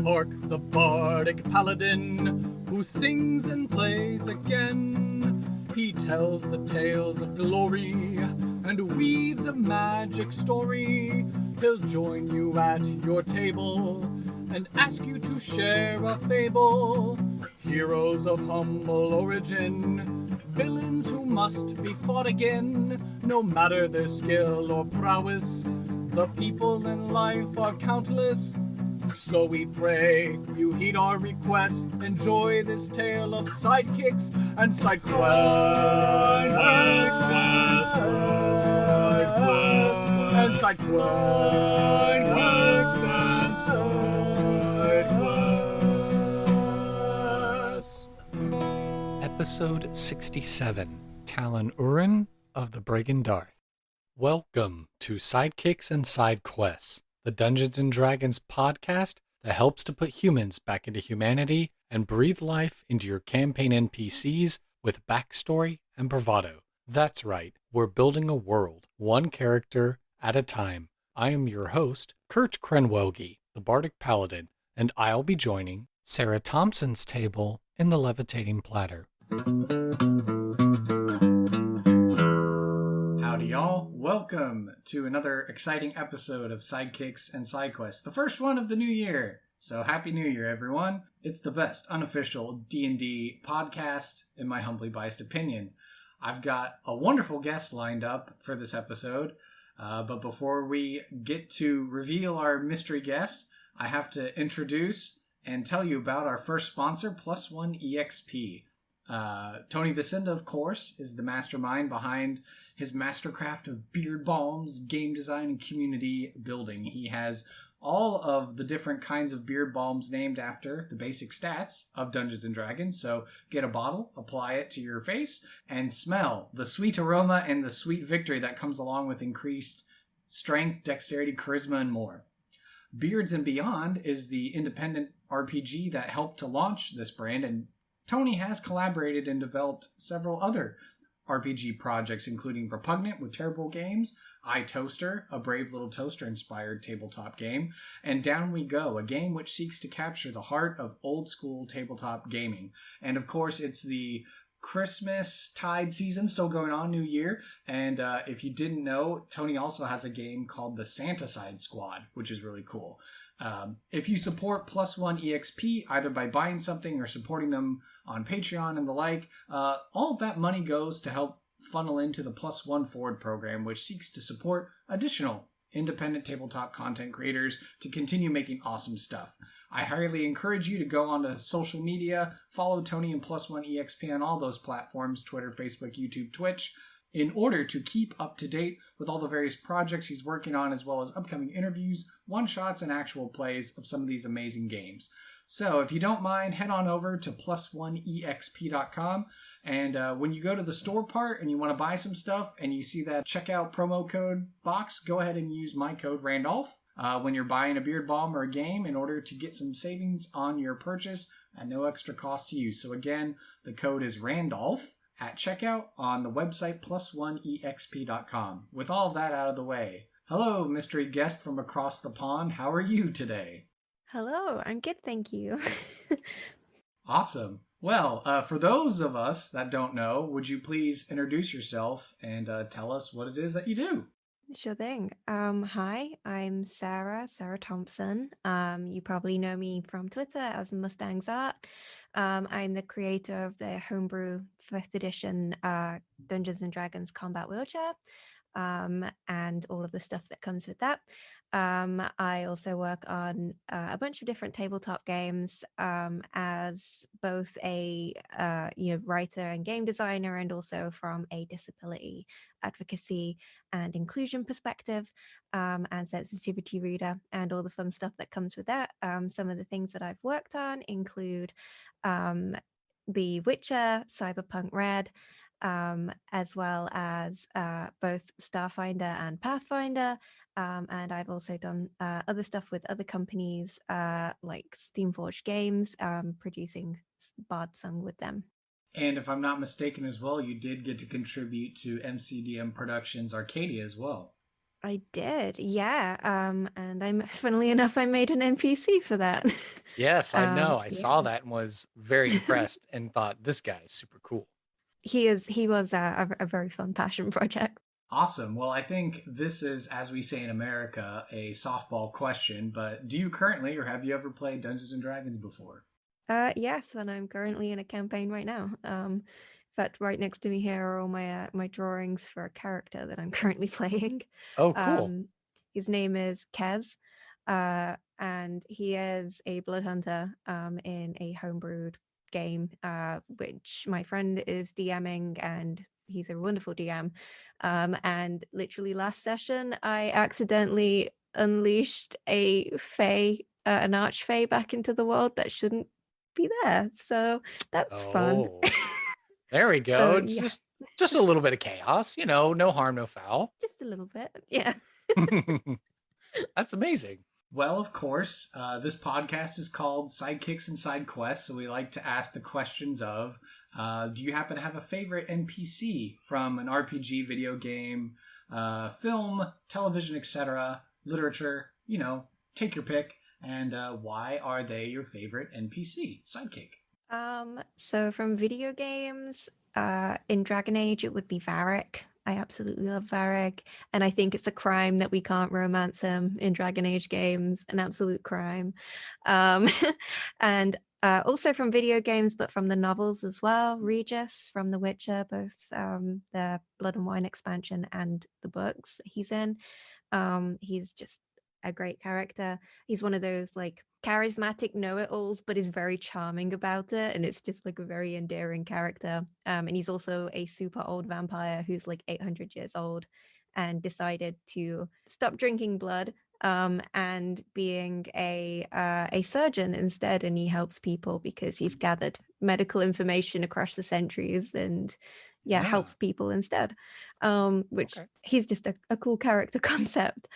Orc, the bardic paladin, who sings and plays again. He tells the tales of glory and weaves a magic story. He'll join you at your table and ask you to share a fable. Heroes of humble origin, villains who must be fought again. No matter their skill or prowess, the people in life are countless. So we pray you heed our request. Enjoy this tale of sidekicks and sidequests. Episode 67, Talin Uran of the Bregan. Welcome to Sidekicks and Side Quests, the Dungeons & Dragons podcast that helps to put humans back into humanity and breathe life into your campaign NPCs with backstory and bravado. That's right, we're building a world, one character at a time. I am your host, Kurt Krenwelge, the Bardic Paladin, and I'll be joining Sarah Thompson's table in the Levitating Platter. Howdy y'all, welcome to another exciting episode of Sidekicks and Sidequests, the first one of the new year. So happy new year everyone. It's the best unofficial D&D podcast in my humbly biased opinion. I've got a wonderful guest lined up for this episode, but before we get to reveal our mystery guest, I have to introduce and tell you about our first sponsor, Plus One EXP. Tony Vicinda, of course, is the mastermind behind his mastercraft of beard balms, game design, and community building. He has all of the different kinds of beard balms named after the basic stats of Dungeons & Dragons. So get a bottle, apply it to your face, and smell the sweet aroma and the sweet victory that comes along with increased strength, dexterity, charisma, and more. Beards and Beyond is the independent RPG that helped to launch this brand, and Tony has collaborated and developed several other RPG projects, including Repugnant with Terrible Games, iToaster, a Brave Little Toaster-inspired tabletop game, and Down We Go, a game which seeks to capture the heart of old-school tabletop gaming. And of course, it's the Christmas tide season still going on, New Year, and if you didn't know, Tony also has a game called the Santa Side Squad, which is really cool. If you support Plus One EXP, either by buying something or supporting them on Patreon and the like, all of that money goes to help funnel into the Plus One Forward program, which seeks to support additional independent tabletop content creators to continue making awesome stuff. I highly encourage you to go onto social media, follow Tony and Plus One EXP on all those platforms, Twitter, Facebook, YouTube, Twitch, in order to keep up to date with all the various projects he's working on, as well as upcoming interviews, one-shots, and actual plays of some of these amazing games. So if you don't mind, head on over to plus1exp.com, and when you go to the store part and you want to buy some stuff and you see that checkout promo code box, go ahead and use my code Randolph when you're buying a beard balm or a game in order to get some savings on your purchase at no extra cost to you. So again, the code is Randolph at checkout on the website plus1exp.com. With all of that out of the way, hello, mystery guest from across the pond. How are you today? Hello, I'm good, thank you. Awesome. Well, for those of us that don't know, would you please introduce yourself and tell us what it is that you do? Sure thing. Hi, I'm Sarah Thompson. You probably know me from Twitter as Mustang's Art. I'm the creator of the homebrew 5th edition Dungeons & Dragons Combat Wheelchair, and all of the stuff that comes with that. I also work on a bunch of different tabletop games as both a writer and game designer, and also from a disability advocacy and inclusion perspective, and sensitivity reader, and all the fun stuff that comes with that. Some of the things that I've worked on include The Witcher, Cyberpunk Red, as well as both Starfinder and Pathfinder. And I've also done other stuff with other companies like Steamforged Games, producing Bardsung with them. And if I'm not mistaken as well, you did get to contribute to MCDM Productions Arcadia as well. I did, yeah. And funnily enough, I made an NPC for that. Yes, I know. I Yeah. saw that and was very impressed and thought this guy is super cool. He was a very fun passion project. Awesome. Well, I think this is, as we say in America, a softball question, but do you currently or have you ever played Dungeons and Dragons before? Yes, and I'm currently in a campaign right now. In fact, right next to me here are all my drawings for a character that I'm currently playing. Oh, cool. His name is Kez, and he is a blood hunter in a homebrewed game, which my friend is DMing, and he's a wonderful DM. And literally last session, I accidentally unleashed a fae, an archfey back into the world that shouldn't be there. So that's fun. Oh, there we So go. yeah, Just a little bit of chaos, no harm, no foul. just a little bit. Yeah. That's amazing. Well, of course, this podcast is called Sidekicks and Side Quests, so we like to ask the questions of, do you happen to have a favorite NPC from an RPG, video game, film, television, etc., literature, take your pick, and why are they your favorite NPC, sidekick? So from video games, in Dragon Age, it would be Varric. I absolutely love Varric, and I think it's a crime that we can't romance him in Dragon Age games. An absolute crime. Um, and also from video games, but from the novels as well. Regis from The Witcher, both the Blood and Wine expansion and the books that he's in. He's just a great character. He's one of those like charismatic know-it-alls, but is very charming about it, and it's just like a very endearing character. And he's also a super old vampire who's like 800 years old and decided to stop drinking blood and being a surgeon instead, and he helps people because he's gathered medical information across the centuries and helps people instead, which Okay. he's just a cool character concept.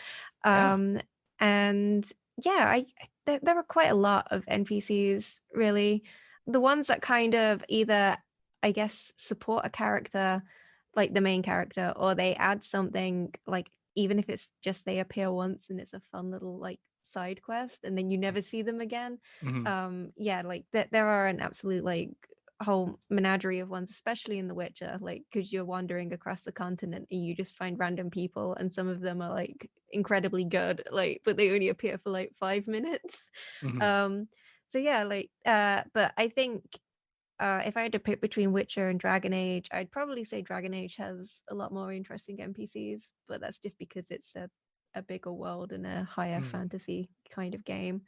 Yeah. And yeah, there are quite a lot of NPCs, really. The ones that kind of either, I guess, support a character, like the main character, or they add something, like even if it's just they appear once and it's a fun little like side quest, and then you never see them again. Mhm. Yeah, like there are an absolute like whole menagerie of ones, especially in The Witcher, like because you're wandering across the continent and you just find random people, and some of them are like incredibly good, like but they only appear for like 5 minutes. Mhm. So yeah, like but I think if I had to pick between Witcher and Dragon Age, I'd probably say Dragon Age has a lot more interesting NPCs, but that's just because it's a bigger world and a higher Mhm. fantasy kind of game.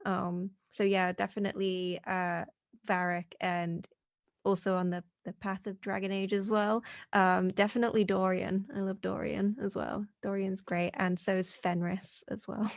So yeah, definitely Varric, and also on the path of Dragon Age as well. Definitely Dorian. I love Dorian as well. Dorian's great, and so is Fenris as well.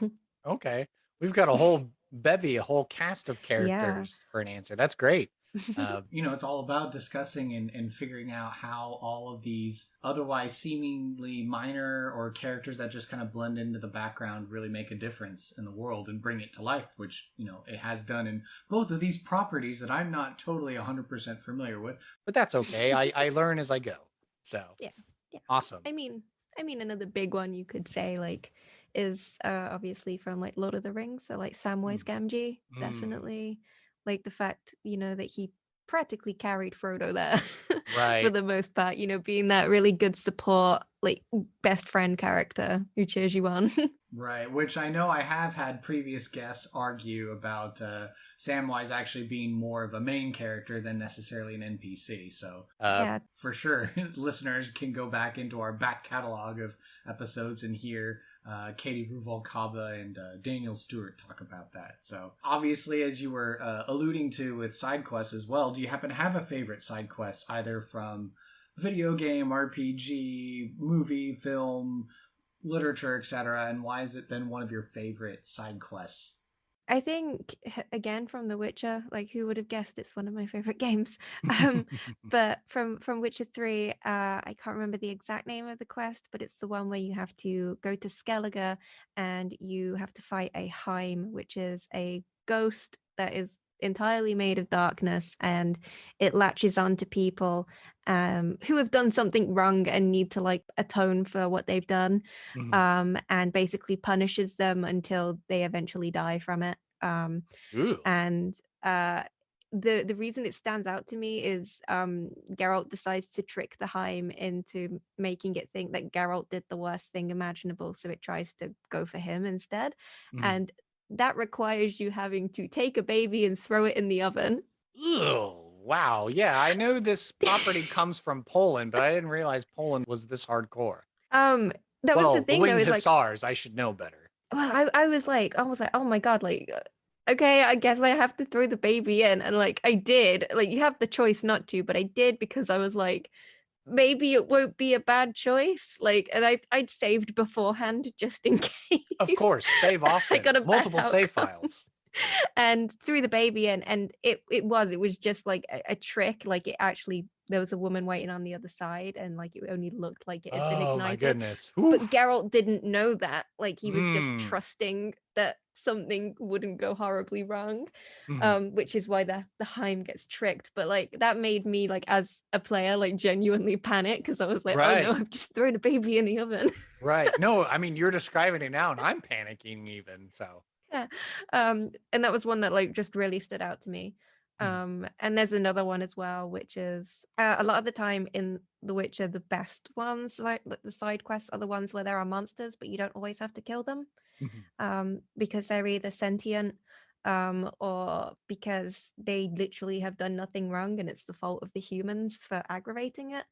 Okay. We've got a whole bevy, a whole cast of Yeah. characters for an answer. That's great. Uh, It's all about discussing and figuring out how all of these otherwise seemingly minor or characters that just kind of blend into the background really make a difference in the world and bring it to life, which, it has done in both of these properties that I'm not totally 100% familiar with. but that's okay. I learn as I go. So Yeah. Yeah. awesome. I mean another big one you could say like is obviously from like Lord of the Rings, so like Samwise Gamgee, Mm, definitely. Like the fact, that he practically carried Frodo there for right. the most part, being that really good support, like best friend character who cheers you on. Right, which I know I have had previous guests argue about Samwise actually being more of a main character than necessarily an NPC. So, Yeah. for sure, listeners can go back into our back catalog of episodes and hear Katie Ruvalcaba and Daniel Stewart talk about that. So, obviously, as you were alluding to with side quests as well, do you happen to have a favorite side quest either from video game, RPG, movie, film, literature, etc., and why has it been one of your favorite side quests? I think again from The Witcher, like who would have guessed it's one of my favorite games. Um, but from Witcher 3, I can't remember the exact name of the quest, but it's the one where you have to go to Skellige and you have to fight a Heim, which is a ghost that is entirely made of darkness, and it latches on to people who have done something wrong and need to like atone for what they've done, and basically punishes them until they eventually die from it. Ooh. And the reason it stands out to me is Geralt decides to trick the Heim into making it think that Geralt did the worst thing imaginable, so it tries to go for him instead. And that requires you having to take a baby and throw it in the oven. Ooh, wow. Yeah, I know this property comes from Poland, but I didn't realize Poland was this hardcore. That was the thing, the though, winged is like, Hussars, I should know better. well, I was like, oh my God, like, okay, I guess I have to throw the baby in. And like, I did. Like, you have the choice not to, but I did because I was like, maybe it won't be a bad choice. Like, and I'd saved beforehand just in case. Of course, save often. I got a bad multiple save outcome. files. And threw the baby in, and it was just like a trick. Like, it actually, there was a woman waiting on the other side, and like it only looked like it had been ignited. Oh my goodness. But Oof. Geralt didn't know that. Like, he was just trusting that something wouldn't go horribly wrong, which is why the Heim gets tricked. But like, that made me, like, as a player, like genuinely panic, because I was like, Right. oh no, I've just thrown a baby in the oven. Right. No, I mean, you're describing it now and I'm panicking even, so. Yeah. And that was one that like just really stood out to me. And there's another one as well, which is a lot of the time in The Witcher, the best ones, like the side quests, are the ones where there are monsters, but you don't always have to kill them, because they're either sentient, or because they literally have done nothing wrong and it's the fault of the humans for aggravating it.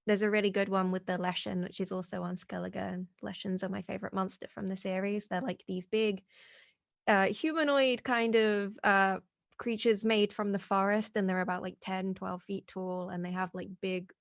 There's a really good one with the Leshen, which is also on Skellige, and Leshens are my favorite monster from the series. They're like these big humanoid kind of creatures made from the forest, and they're about like 10-12 feet tall, and they have like big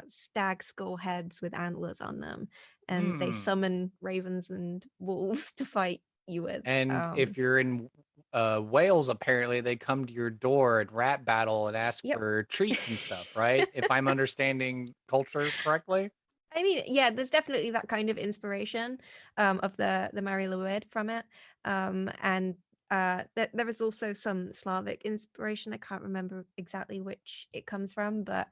stag skull heads with antlers on them, and they summon ravens and wolves to fight you with. And if you're in Wales, apparently they come to your door and rat battle and ask for treats and stuff, right? If I'm understanding culture correctly. I mean, yeah, there's definitely that kind of inspiration of the Mary Lwyd from it, and there is also some Slavic inspiration. I can't remember exactly which it comes from, but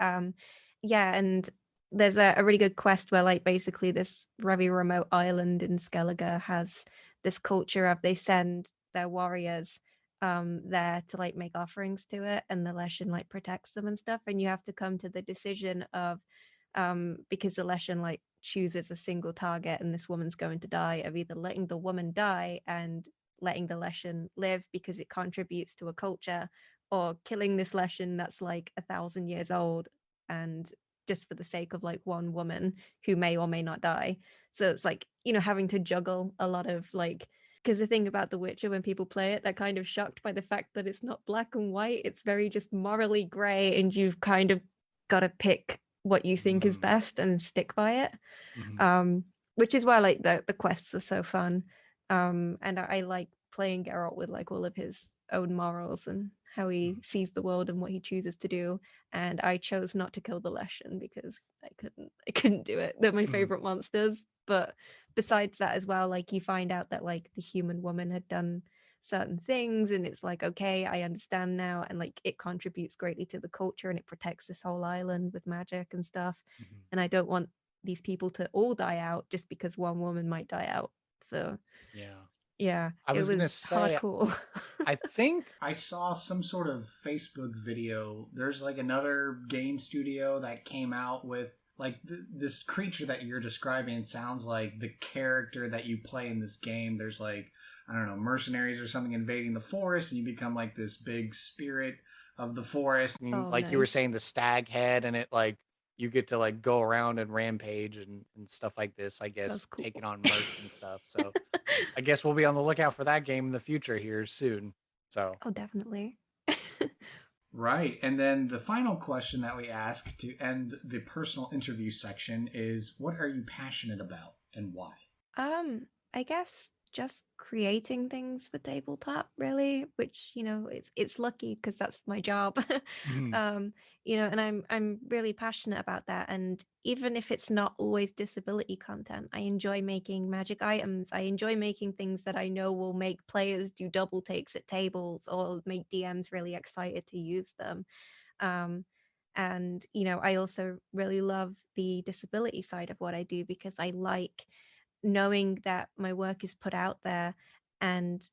yeah, and there's a really good quest where like basically this very remote island in Skellige has this culture of, they send their warriors there to like make offerings to it, and the Leshen like protects them and stuff, and you have to come to the decision of because the Leshen like chooses a single target and this woman's going to die, of either letting the woman die and letting the Leshen live because it contributes to a culture, or killing this Leshen that's like 1,000 years old and just for the sake of like one woman who may or may not die. So it's like, you know, having to juggle a lot of like, because the thing about The Witcher, when people play it, they're kind of shocked by the fact that it's not black and white. It's very just morally gray, and you've kind of got to pick what you think is best and stick by it. Which is why like the quests are so fun. And I like playing Geralt with like all of his own morals and how he sees the world and what he chooses to do. And I chose not to kill the Leshen because I couldn't do it. They're my favorite monsters. But besides that as well, like you find out that like the human woman had done certain things, and it's like, okay, I understand now, and like it contributes greatly to the culture, and it protects this whole island with magic and stuff. And I don't want these people to all die out just because one woman might die out. So yeah, I was gonna say, hardcore. I think I saw some sort of Facebook video. There's like another game studio that came out with like this creature that you're describing. It sounds like the character that you play in this game. There's like, I don't know, mercenaries or something invading the forest, and you become like this big spirit of the forest. Like you were saying, the stag head, and it like you get to like go around and rampage and stuff like this, I guess, cool. taking on mercs and stuff. So I guess we'll be on the lookout for that game in the future here soon. So definitely. Right. And then the final question that we ask to end the personal interview section is, what are you passionate about and why? I guess just creating things for tabletop, really, which, you know, it's lucky because that's my job. You know, and I'm really passionate about that. And even if it's not always disability content, I enjoy making magic items. I enjoy making things that I know will make players do double takes at tables or make DMs really excited to use them. And you know, I also really love the disability side of what I do because I like knowing that my work is put out there, and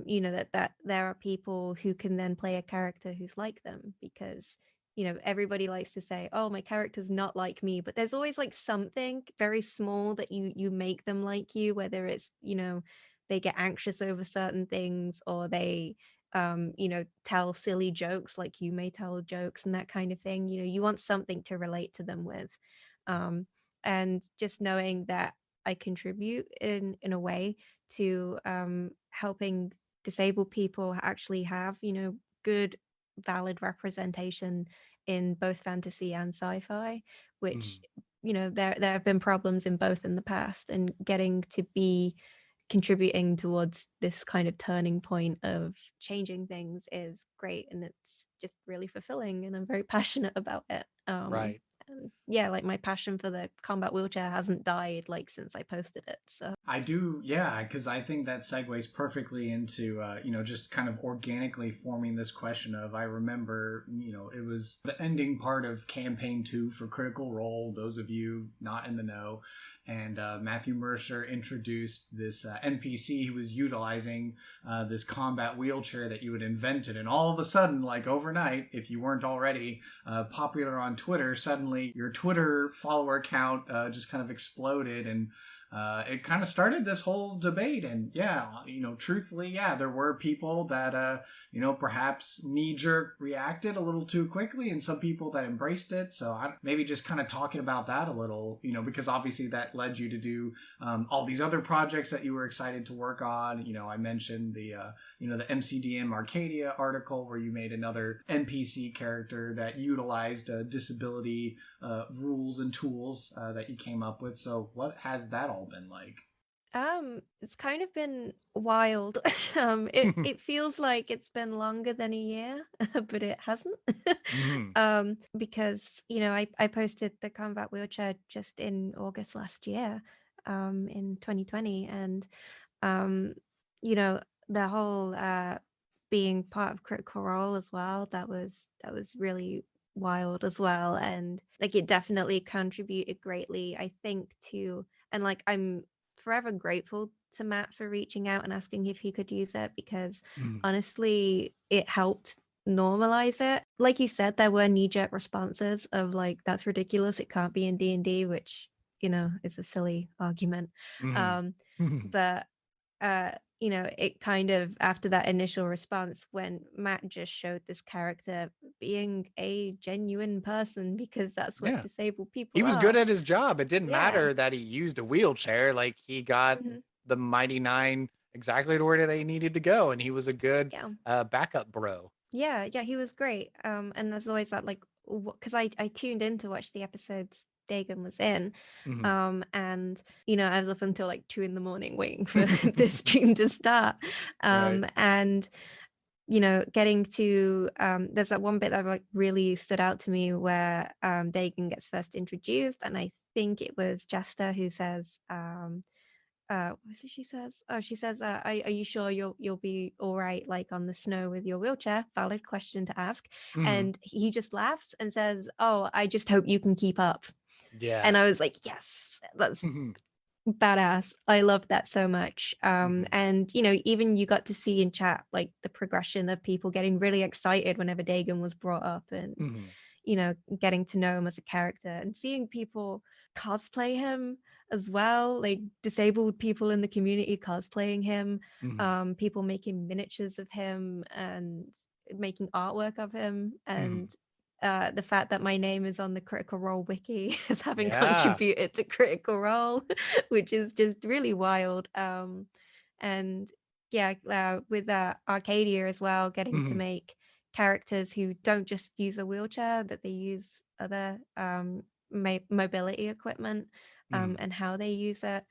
you know, that there are people who can then play a character who's like them, because you know, everybody likes to say, oh, my character's not like me, but there's always like something very small that you make them like you, whether it's, you know, they get anxious over certain things, or they you know, tell silly jokes like you may tell jokes and that kind of thing. You know, you want something to relate to them with. And just knowing that I contribute in a way to helping disabled people actually have, you know, good, valid representation in both fantasy and sci-fi, which, you know, there have been problems in both in the past, and getting to be contributing towards this kind of turning point of changing things is great, and it's just really fulfilling, and I'm very passionate about it. Right. And yeah, like my passion for the combat wheelchair hasn't died like since I posted it. So I do, yeah, because I think that segues perfectly into, you know, just kind of organically forming this question of, I remember, you know, it was the ending part of campaign 2 for Critical Role, those of you not in the know, and Matthew Mercer introduced this NPC who was utilizing this combat wheelchair that you had invented, and all of a sudden, like overnight, if you weren't already popular on Twitter, suddenly your Twitter follower count just kind of exploded, and it kind of started this whole debate. And yeah, you know, truthfully, yeah, there were people that, you know, perhaps knee-jerk reacted a little too quickly, and some people that embraced it. So maybe just kind of talking about that a little, you know, because obviously that led you to do all these other projects that you were excited to work on. You know, I mentioned the, you know, the MCDM Arcadia article where you made another NPC character that utilized disability rules and tools that you came up with. So what has that all been like? it's kind of been wild. It feels like it's been longer than a year, but it hasn't. Because you know, I posted the combat wheelchair just in August last year, in 2020, and you know, the whole being part of Critical Role as well, that was really wild as well, and like it definitely contributed greatly, I think, to, and like I'm forever grateful to Matt for reaching out and asking if he could use it, because honestly, it helped normalize it. Like you said, there were knee-jerk responses of like, that's ridiculous, it can't be in D&D, which, you know, is a silly argument. But you know, it kind of, after that initial response, when Matt just showed this character being a genuine person, because that's what Yeah. disabled people He was are. good at his job. It didn't Yeah. matter that he used a wheelchair. Like, he got the Mighty Nine exactly to where they needed to go, and he was a good backup bro. Yeah, he was great. And there's always that, like, because I tuned in to watch the episodes Dagen was in, and you know, I was up until like 2 a.m. waiting for the stream to start, and you know, getting to there's that one bit that like really stood out to me where Dagen gets first introduced, and I think it was Jester who says what is it she says? Oh, she says, are you sure you'll be all right, like on the snow with your wheelchair? Valid question to ask. And he just laughs and says, oh, I just hope you can keep up. Yeah. And I was like, yes, that's badass. I loved that so much. And you know, even you got to see in chat like the progression of people getting really excited whenever Dagen was brought up, and you know, getting to know him as a character, and seeing people cosplay him as well, like disabled people in the community cosplaying him, people making miniatures of him and making artwork of him, and the fact that my name is on the Critical Role wiki as having contributed to Critical Role, which is just really wild. And yeah, with Arcadia as well, getting to make characters who don't just use a wheelchair, that they use other mobility equipment, and how they use it.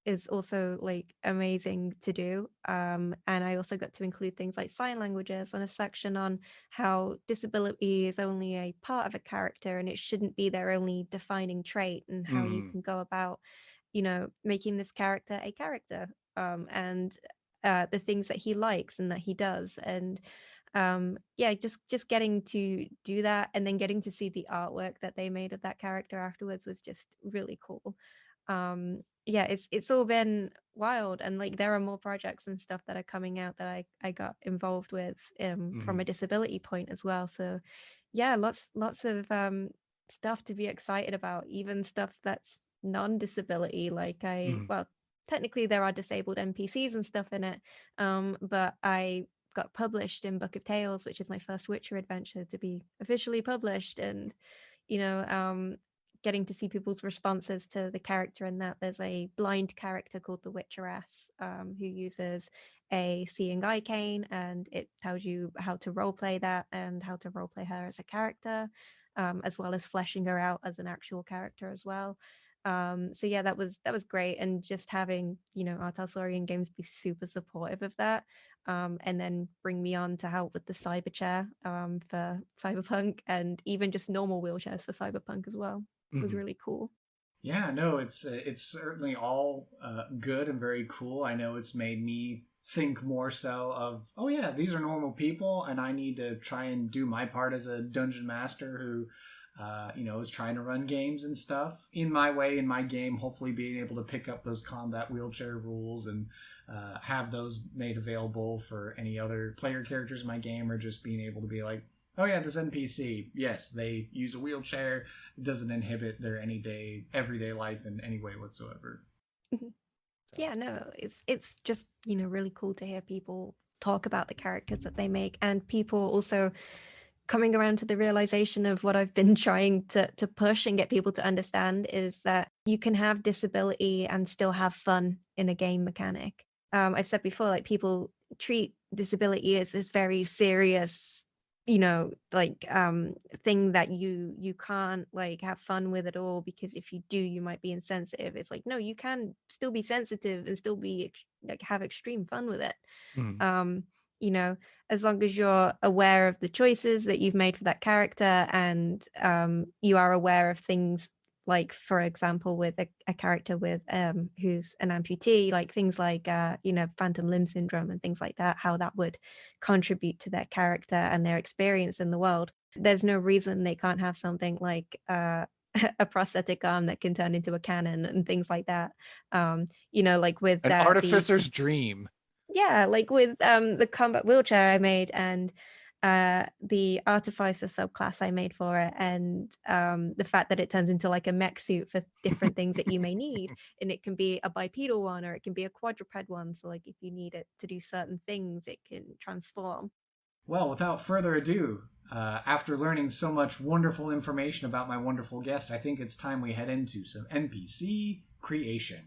is also like amazing to do. And I also got to include things like sign languages and a section on how disability is only a part of a character and it shouldn't be their only defining trait, and how you can go about, making this character a character, and the things that he likes and that he does. And just getting to do that and then getting to see the artwork that they made of that character afterwards was just really cool. It's all been wild, and like there are more projects and stuff that are coming out that I got involved with from a disability point as well. So lots of stuff to be excited about, even stuff that's non-disability. Like well, technically there are disabled NPCs and stuff in it, but I got published in Book of Tales, which is my first Witcher adventure to be officially published. And getting to see people's responses to the character in that. There's a blind character called the Witcheress, who uses a seeing eye cane, and it tells you how to roleplay that and how to roleplay her as a character, as well as fleshing her out as an actual character as well. That was great. And just having Artalsorian Games be super supportive of that, and then bring me on to help with the cyber chair for Cyberpunk, and even just normal wheelchairs for Cyberpunk as well, was really cool. Yeah, no, it's certainly all good and very cool. I know it's made me think more so of, oh yeah, these are normal people, and I need to try and do my part as a dungeon master who is trying to run games and stuff in my way, in my game, hopefully being able to pick up those combat wheelchair rules and have those made available for any other player characters in my game, or just being able to be like, oh yeah, this NPC, yes, they use a wheelchair. It doesn't inhibit their everyday life in any way whatsoever. Yeah, no, it's just, really cool to hear people talk about the characters that they make, and people also coming around to the realization of what I've been trying to push and get people to understand, is that you can have disability and still have fun in a game mechanic. I've said before, like, people treat disability as this very serious, thing that you can't like have fun with at all, because if you do, you might be insensitive. It's like, no, you can still be sensitive and still be like have extreme fun with it. As long as you're aware of the choices that you've made for that character, and you are aware of things like, for example, with a character with who's an amputee, like things like phantom limb syndrome and things like that, how that would contribute to their character and their experience in the world. There's no reason they can't have something like a prosthetic arm that can turn into a cannon and things like that. Like with an artificer's dream. Yeah, like with the combat wheelchair I made, and the artificer subclass I made for it, and the fact that it turns into like a mech suit for different things that you may need, and it can be a bipedal one or it can be a quadruped one, so like if you need it to do certain things, it can transform. Well, without further ado, after learning so much wonderful information about my wonderful guest, I think it's time we head into some NPC creation.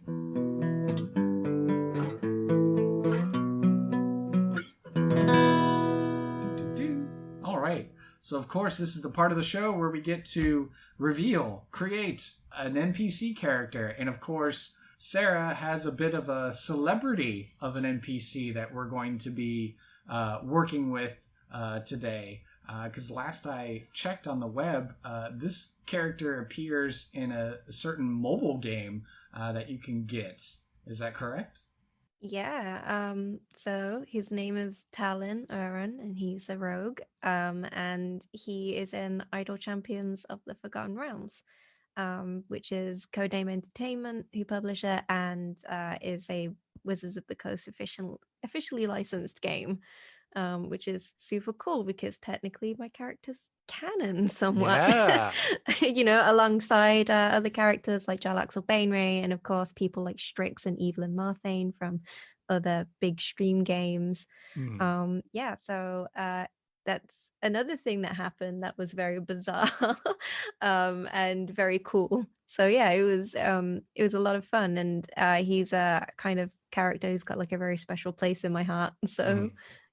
So, of course, this is the part of the show where we get to create an NPC character. And, of course, Sarah has a bit of a celebrity of an NPC that we're going to be working with today. Because last I checked on the web, this character appears in a certain mobile game that you can get. Is that correct? Yeah, so his name is Talin Uran, and he's a rogue, and he is in Idle Champions of the Forgotten Realms, which is Codename Entertainment who publish it, and is a Wizards of the Coast officially licensed game, which is super cool because technically my character's canon somewhat. Yeah. Alongside other characters like Jarlaxle and of course people like Strix and Evelyn Marthain from other big stream games. So that's another thing that happened that was very bizarre and very cool. So yeah, it was a lot of fun, and he's a kind of character who's got like a very special place in my heart. So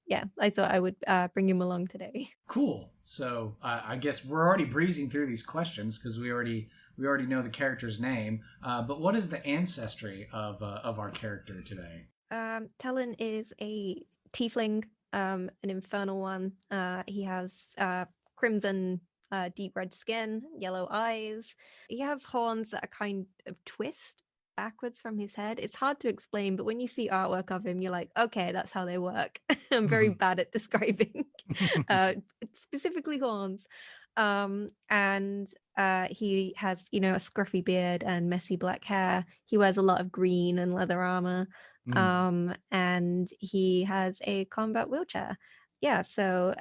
yeah, I thought I would bring him along today. Cool. So I guess we're already breezing through these questions because we already we already know the character's name. But what is the ancestry of our character today? Talin is a tiefling, an infernal one. He has crimson, deep red skin, yellow eyes. He has horns that are kind of twist backwards from his head. It's hard to explain, but when you see artwork of him, you're like, okay, that's how they work. I'm very bad at describing specifically horns. And he has, a scruffy beard and messy black hair. He wears a lot of green and leather armor. And he has a combat wheelchair. Yeah, so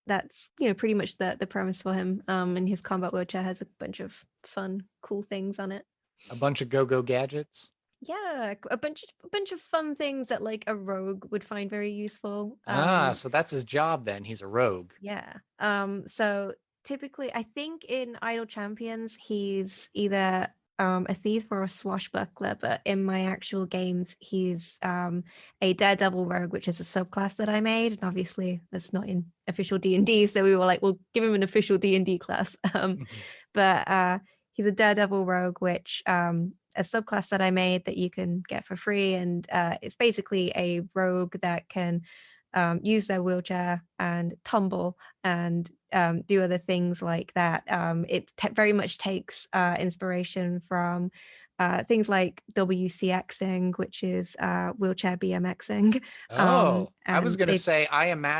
that's pretty much the premise for him. And his combat wheelchair has a bunch of fun, cool things on it. A bunch of go-go gadgets. Yeah, a bunch of fun things that like a rogue would find very useful. So that's his job then. He's a rogue. Yeah. So typically, I think in Idle Champions, he's either a thief or a swashbuckler, but in my actual games, he's a daredevil rogue, which is a subclass that I made, and obviously that's not in official D&D, so we were like, we'll give him an official D&D class. But he's a daredevil rogue, which a subclass that I made that you can get for free, and it's basically a rogue that can use their wheelchair and tumble and do other things like that. It very much takes inspiration from things like WCXing, which is wheelchair BMXing. I was going to say,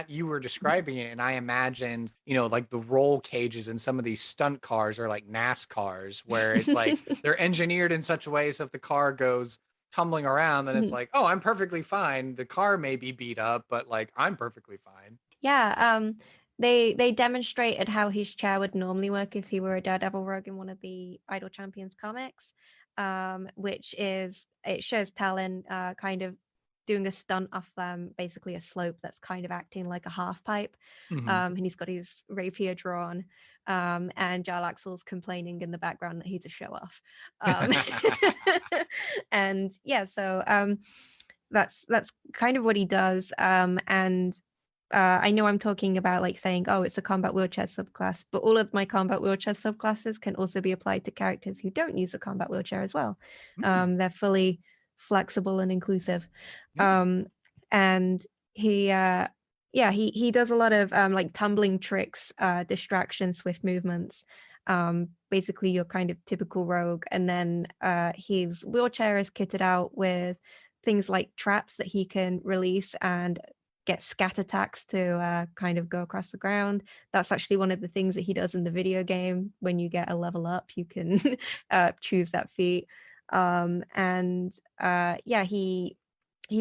you were describing it, and I imagined, like the roll cages in some of these stunt cars are like NASCARs, where it's like they're engineered in such a way so if the car goes tumbling around, then it's like, oh, I'm perfectly fine. The car may be beat up, but like I'm perfectly fine. Yeah. They demonstrated how his chair would normally work if he were a daredevil rogue in one of the Idle Champions comics, which is, it shows Talin kind of doing a stunt off basically a slope that's kind of acting like a half pipe. And he's got his rapier drawn, and Jarlaxle's complaining in the background that he's a show off. And yeah, so that's kind of what he does. And I know I'm talking about like saying, oh, it's a combat wheelchair subclass, but all of my combat wheelchair subclasses can also be applied to characters who don't use a combat wheelchair as well. They're fully flexible and inclusive. And he does a lot of like tumbling tricks, distraction, swift movements. Basically your kind of typical rogue. And then his wheelchair is kitted out with things like traps that he can release and get scat attacks to kind of go across the ground. That's actually one of the things that he does in the video game. When you get a level up, you can choose that feat. He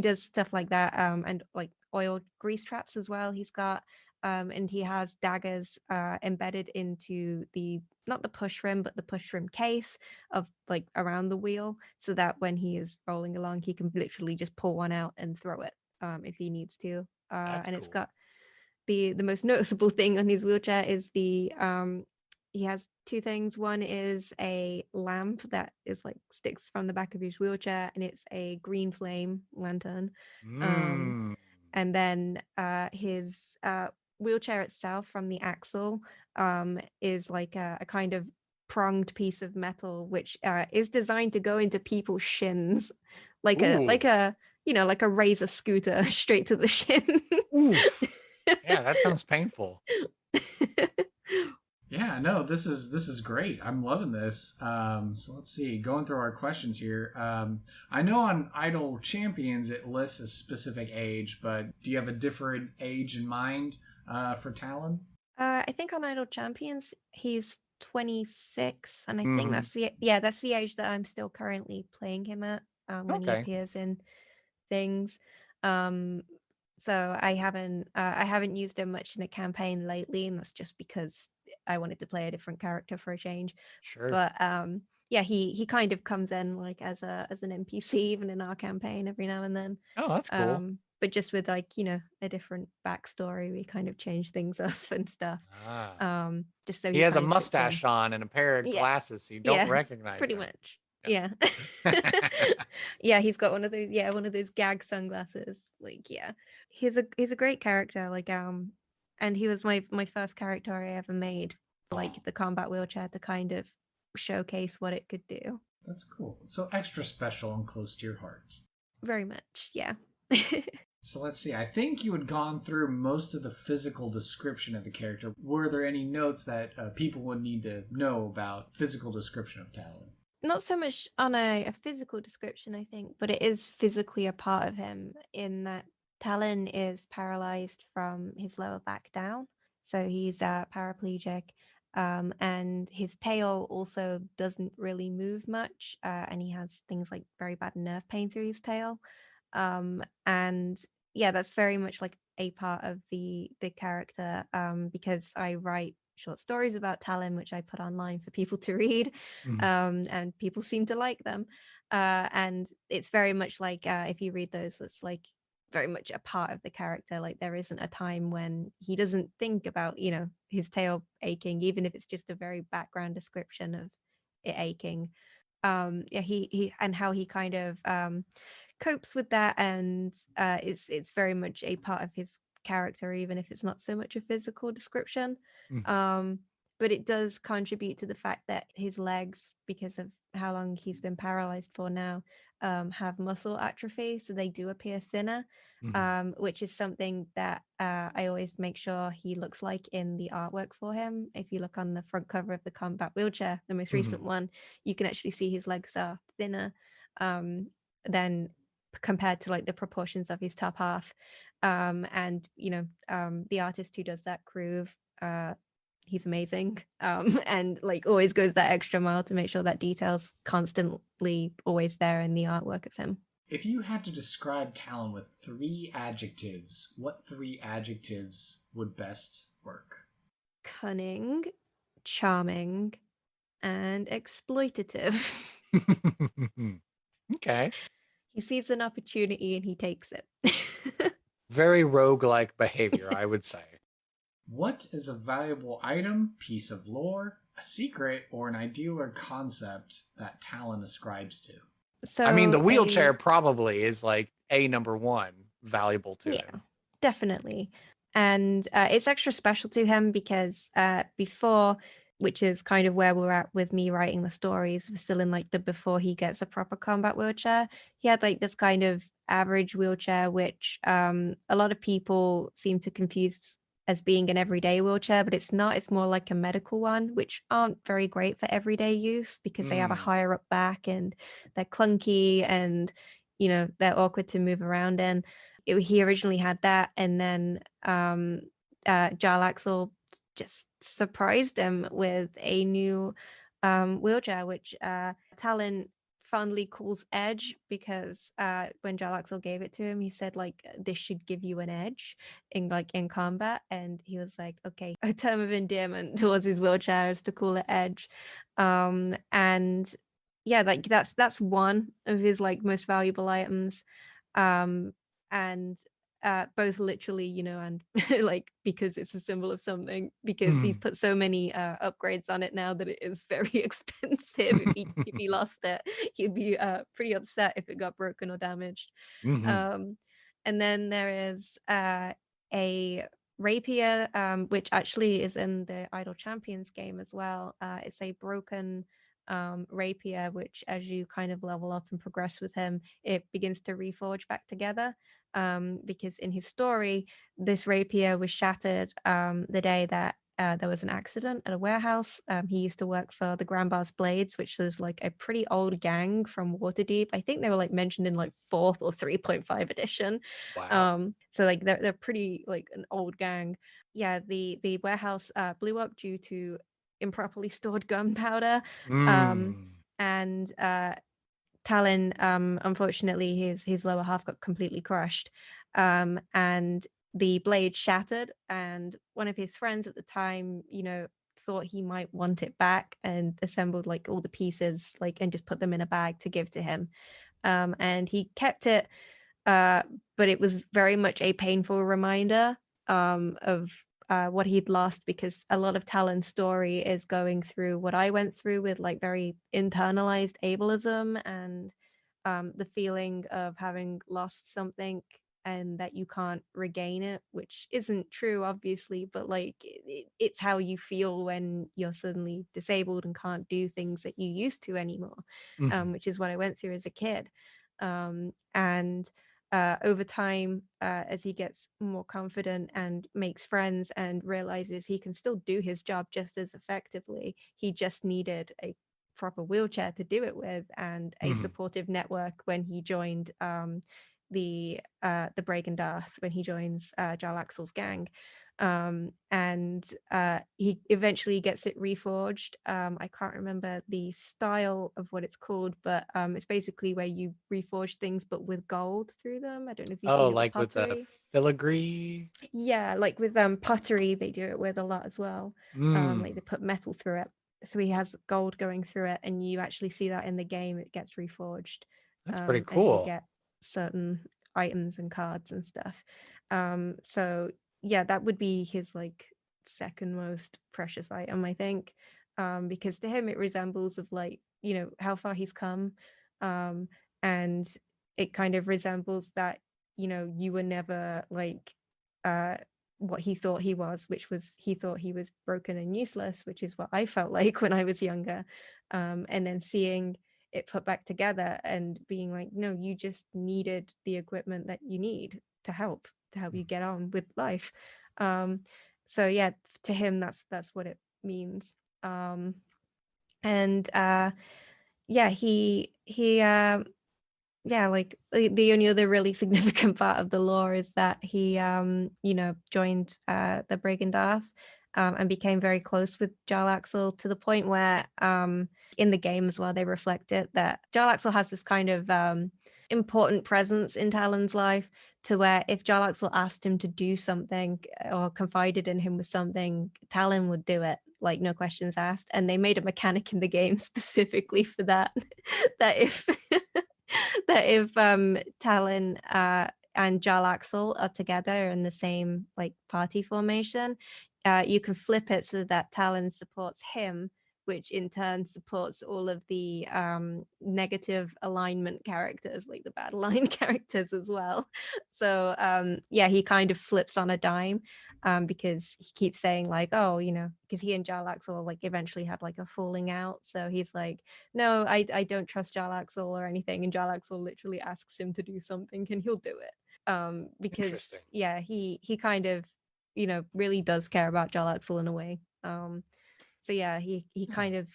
does stuff like that, and like oil grease traps as well. He's got and he has daggers embedded into not the push rim, but the push rim case of like around the wheel, so that when he is rolling along, he can literally just pull one out and throw it if he needs to. And cool. It's got the most noticeable thing on his wheelchair is he has two things. One is a lamp that is like sticks from the back of his wheelchair, and it's a green flame lantern. And then his wheelchair itself, from the axle, is like a kind of pronged piece of metal, which is designed to go into people's shins, like a razor scooter straight to the shin. Yeah, that sounds painful. Yeah, no, this is great. I'm loving this. So let's see, going through our questions here. I know on Idle Champions it lists a specific age, but do you have a different age in mind for Talin? I think on Idle Champions he's 26, and I think that's the age that I'm still currently playing him at when he appears in things. So I haven't used him much in a campaign lately, and that's just because I wanted to play a different character for a change. Sure. But he kind of comes in like as an NPC even in our campaign every now and then. Oh, that's cool. But just with like a different backstory, we kind of change things up and stuff. Just so he has a mustache on and a pair of glasses, so you don't recognize pretty him. much. Yeah. Yeah, he's got one of those gag sunglasses. Like, yeah, he's a great character. Like, and he was my first character I ever made, like the combat wheelchair, to kind of showcase what it could do. That's cool. So extra special and close to your heart. Very much, yeah. So let's see. I think you had gone through most of the physical description of the character. Were there any notes that people would need to know about physical description of Talin? Not so much on a physical description, I think, but it is physically a part of him in that Talin is paralyzed from his lower back down. So he's paraplegic, and his tail also doesn't really move much, and he has things like very bad nerve pain through his tail. And yeah, that's very much like a part of the character, because I write short stories about Talin, which I put online for people to read, and people seem to like them. And it's very much like if you read those, it's like very much a part of the character. Like there isn't a time when he doesn't think about, you know, his tail aching, even if it's just a very background description of it aching. Yeah, he and how he kind of copes with that, and it's very much a part of his character, even if it's not so much a physical description. But it does contribute to the fact that his legs, because of how long he's been paralyzed for now, have muscle atrophy, so they do appear thinner, which is something that I always make sure he looks like in the artwork for him. If you look on the front cover of the combat wheelchair, the most recent one, you can actually see his legs are thinner than compared to like the proportions of his top half. And you know, the artist who does that, Groove, he's amazing, and like always goes that extra mile to make sure that detail's constantly always there in the artwork of him. If you had to describe Talin with 3 adjectives, what 3 adjectives would best work? Cunning, charming, and exploitative. Okay. He sees an opportunity and he takes it. Very roguelike behavior, I would say. What is a valuable item, piece of lore, a secret, or an ideal or concept that Talin ascribes to? So I mean, the wheelchair probably is like number 1 valuable to him. Definitely. And it's extra special to him because before, which is kind of where we're at with me writing the stories, we're still in like the before he gets a proper combat wheelchair, he had like this kind of average wheelchair, which a lot of people seem to confuse as being an everyday wheelchair, but it's not. It's more like a medical one, which aren't very great for everyday use because they have a higher up back and they're clunky and, you know, they're awkward to move around in. He originally had that, and then Jarlaxle just surprised him with a new wheelchair, which Talin fondly calls Edge, because when Jarlaxle gave it to him, he said like, this should give you an edge in combat, and he was like, okay, a term of endearment towards his wheelchair is to call it Edge. And yeah, like that's one of his like most valuable items, and both literally, you know, and like because it's a symbol of something, because he's put so many upgrades on it now that it is very expensive. If he lost it, he'd be pretty upset if it got broken or damaged. And then there is a rapier, which actually is in the Idle Champions game as well. It's a broken rapier, which as you kind of level up and progress with him, it begins to reforge back together, because in his story this rapier was shattered the day that there was an accident at a warehouse. He used to work for the Grandbar's Blades, which was like a pretty old gang from Waterdeep. I think they were like mentioned in like 4th or 3.5 edition. Wow. So like they're pretty like an old gang. Yeah, the warehouse blew up due to improperly stored gunpowder, and Talin, unfortunately, his lower half got completely crushed, and the blade shattered. And one of his friends at the time, you know, thought he might want it back and assembled like all the pieces, like, and just put them in a bag to give to him. And he kept it, but it was very much a painful reminder of what he'd lost, because a lot of Talin's story is going through what I went through with like very internalized ableism and the feeling of having lost something and that you can't regain it, which isn't true, obviously, but like it's how you feel when you're suddenly disabled and can't do things that you used to anymore, which is what I went through as a kid. And over time, as he gets more confident and makes friends and realizes he can still do his job just as effectively, he just needed a proper wheelchair to do it with, and a supportive network when he joined the Bregan, when he joins Jarlaxle's gang. And he eventually gets it reforged. I can't remember the style of what it's called, but it's basically where you reforge things but with gold through them. I don't know if you've seen it like with the pottery. filigree. Yeah, like with pottery, they do it with a lot as well. Like they put metal through it, so he has gold going through it, and you actually see that in the game. It gets reforged. That's pretty As you cool. get certain items and cards and stuff. So yeah, that would be his like second most precious item, I think, because to him it resembles of like, you know, how far he's come, and it kind of resembles that, you know, you were never like what he thought he was, which was he thought he was broken and useless, which is what I felt like when I was younger, and then seeing it put back together and being like, no, you just needed the equipment that you need to help you get on with life. So yeah, to him that's what it means. And yeah, he yeah, like the only other really significant part of the lore is that he you know, joined the Bregan, and became very close with Jarlaxle, to the point where in the game as well they reflect it, that Jarlaxle has this kind of important presence in Talin's life, to where if Jarlaxle asked him to do something or confided in him with something, Talin would do it, like no questions asked. And they made a mechanic in the game specifically for that that if that if Talin and Jarlaxle are together in the same like party formation, you can flip it so that Talin supports him, which in turn supports all of the negative alignment characters, like the bad aligned characters as well. So yeah, he kind of flips on a dime, because he keeps saying like, oh, you know, because he and Jarlaxle like eventually had like a falling out. So he's like, no, I don't trust Jarlaxle or anything. And Jarlaxle literally asks him to do something and he'll do it. Because yeah, he kind of, you know, really does care about Jarlaxle in a way. So yeah, he kind of,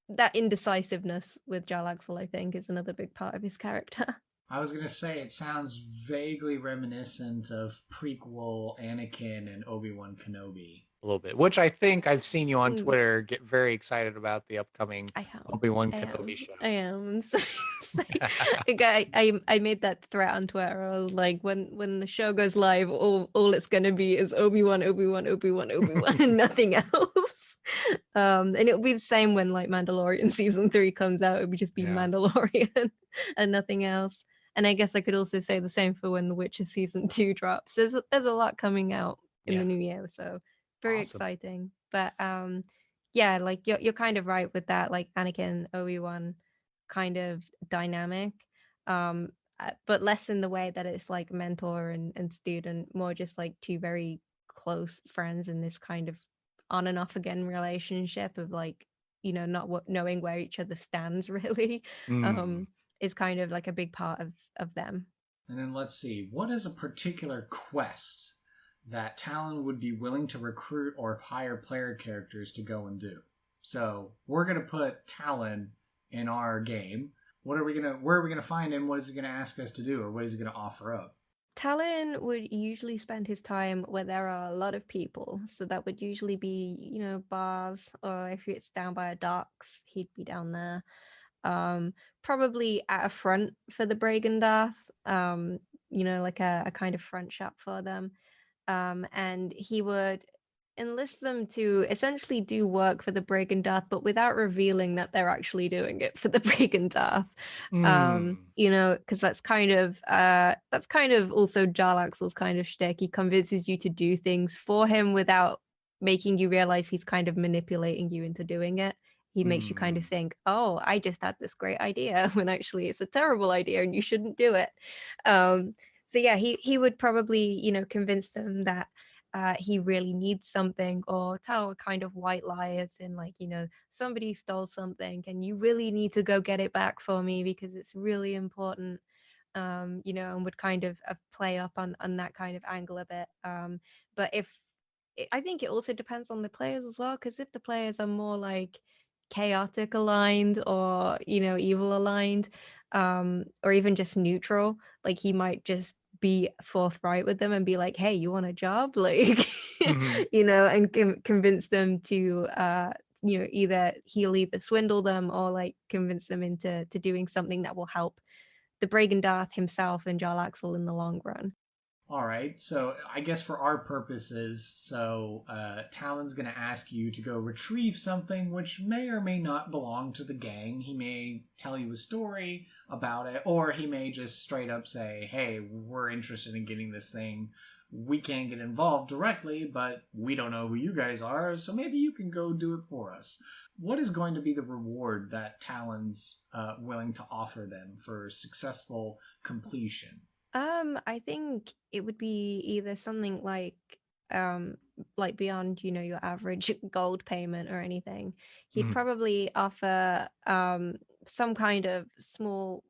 that indecisiveness with Jarlaxle, I think, is another big part of his character. I was going to say, it sounds vaguely reminiscent of prequel Anakin and Obi-Wan Kenobi. A little bit, which I think I've seen you on Twitter get very excited about the upcoming Obi-Wan Kenobi show. I am. So, I made that threat on Twitter. I was like, when the show goes live, all it's going to be is Obi-Wan, and nothing else. And it'll be the same when like Mandalorian season 3 comes out. It would just be Mandalorian and nothing else. And I guess I could also say the same for when The Witcher season 2 drops. There's a lot coming out in the new year, so very exciting. But yeah, like you're kind of right with that, like Anakin Obi-Wan kind of dynamic, but less in the way that it's like mentor and student, more just like two very close friends in this kind of on and off again relationship of like, you know, not knowing where each other stands really. Is kind of like a big part of them. And then let's see, what is a particular quest that Talin would be willing to recruit or hire player characters to go and do? So we're going to put Talin in our game. Where are we going to find him? What is he going to ask us to do, or what is he going to offer up? Talin would usually spend his time where there are a lot of people. So that would usually be, you know, bars, or if it's down by a docks, he'd be down there. Probably at a front for the Bregan, you know, like a kind of front shop for them. And he would enlist them to essentially do work for the Bregan, but without revealing that they're actually doing it for the Bregan. You know, because that's kind of also Jarlaxle's kind of shtick. He convinces you to do things for him without making you realize he's kind of manipulating you into doing it. He makes you kind of think, oh, I just had this great idea, when actually it's a terrible idea and you shouldn't do it. So yeah, he would probably, convince them that he really needs something, or tell kind of white lies in like, somebody stole something and you really need to go get it back for me because it's really important. And would kind of play up on that kind of angle a bit. But I think it also depends on the players as well, because if the players are more like chaotic aligned, or evil aligned, or even just neutral, like he might just be forthright with them and be like, hey, you want a job, like and convince them to he'll either swindle them or like convince them into doing something that will help the Bregan himself and Jarlaxle in the long run. All right, so I guess for our purposes, Talin's going to ask you to go retrieve something which may or may not belong to the gang. He may tell you a story about it, or he may just straight up say, hey, we're interested in getting this thing. We can't get involved directly, but we don't know who you guys are, so maybe you can go do it for us. What is going to be the reward that Talin's willing to offer them for successful completion? I think it would be either something like beyond, your average gold payment or anything. He'd probably offer some kind of small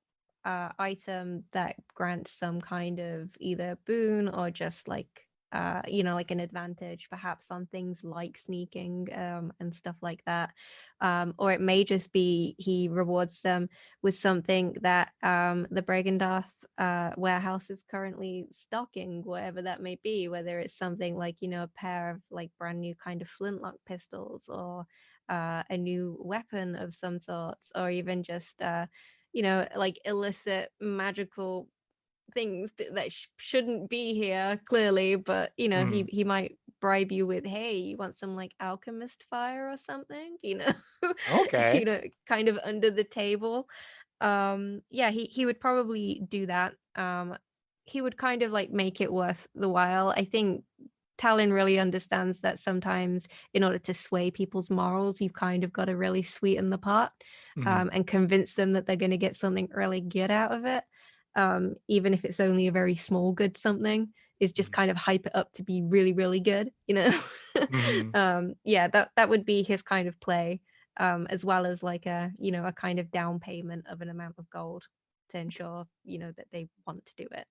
item that grants some kind of either boon or just like like an advantage perhaps on things like sneaking and stuff like that, or it may just be he rewards them with something that the Bregan warehouse is currently stocking, whatever that may be, whether it's something like a pair of like brand new kind of flintlock pistols, or a new weapon of some sorts, or even just like illicit magical things that shouldn't be here clearly, but he might bribe you with, hey, you want some like alchemist fire or something, Okay. kind of under the table. He would probably do that. He would kind of like make it worth the while. I think Talin really understands that sometimes in order to sway people's morals, you've kind of got to really sweeten the pot, and convince them that they're going to get something really good out of it. Even if it's only a very small good something, is just kind of hype it up to be really, really good, that would be his kind of play, as well as like a kind of down payment of an amount of gold to ensure, that they want to do it.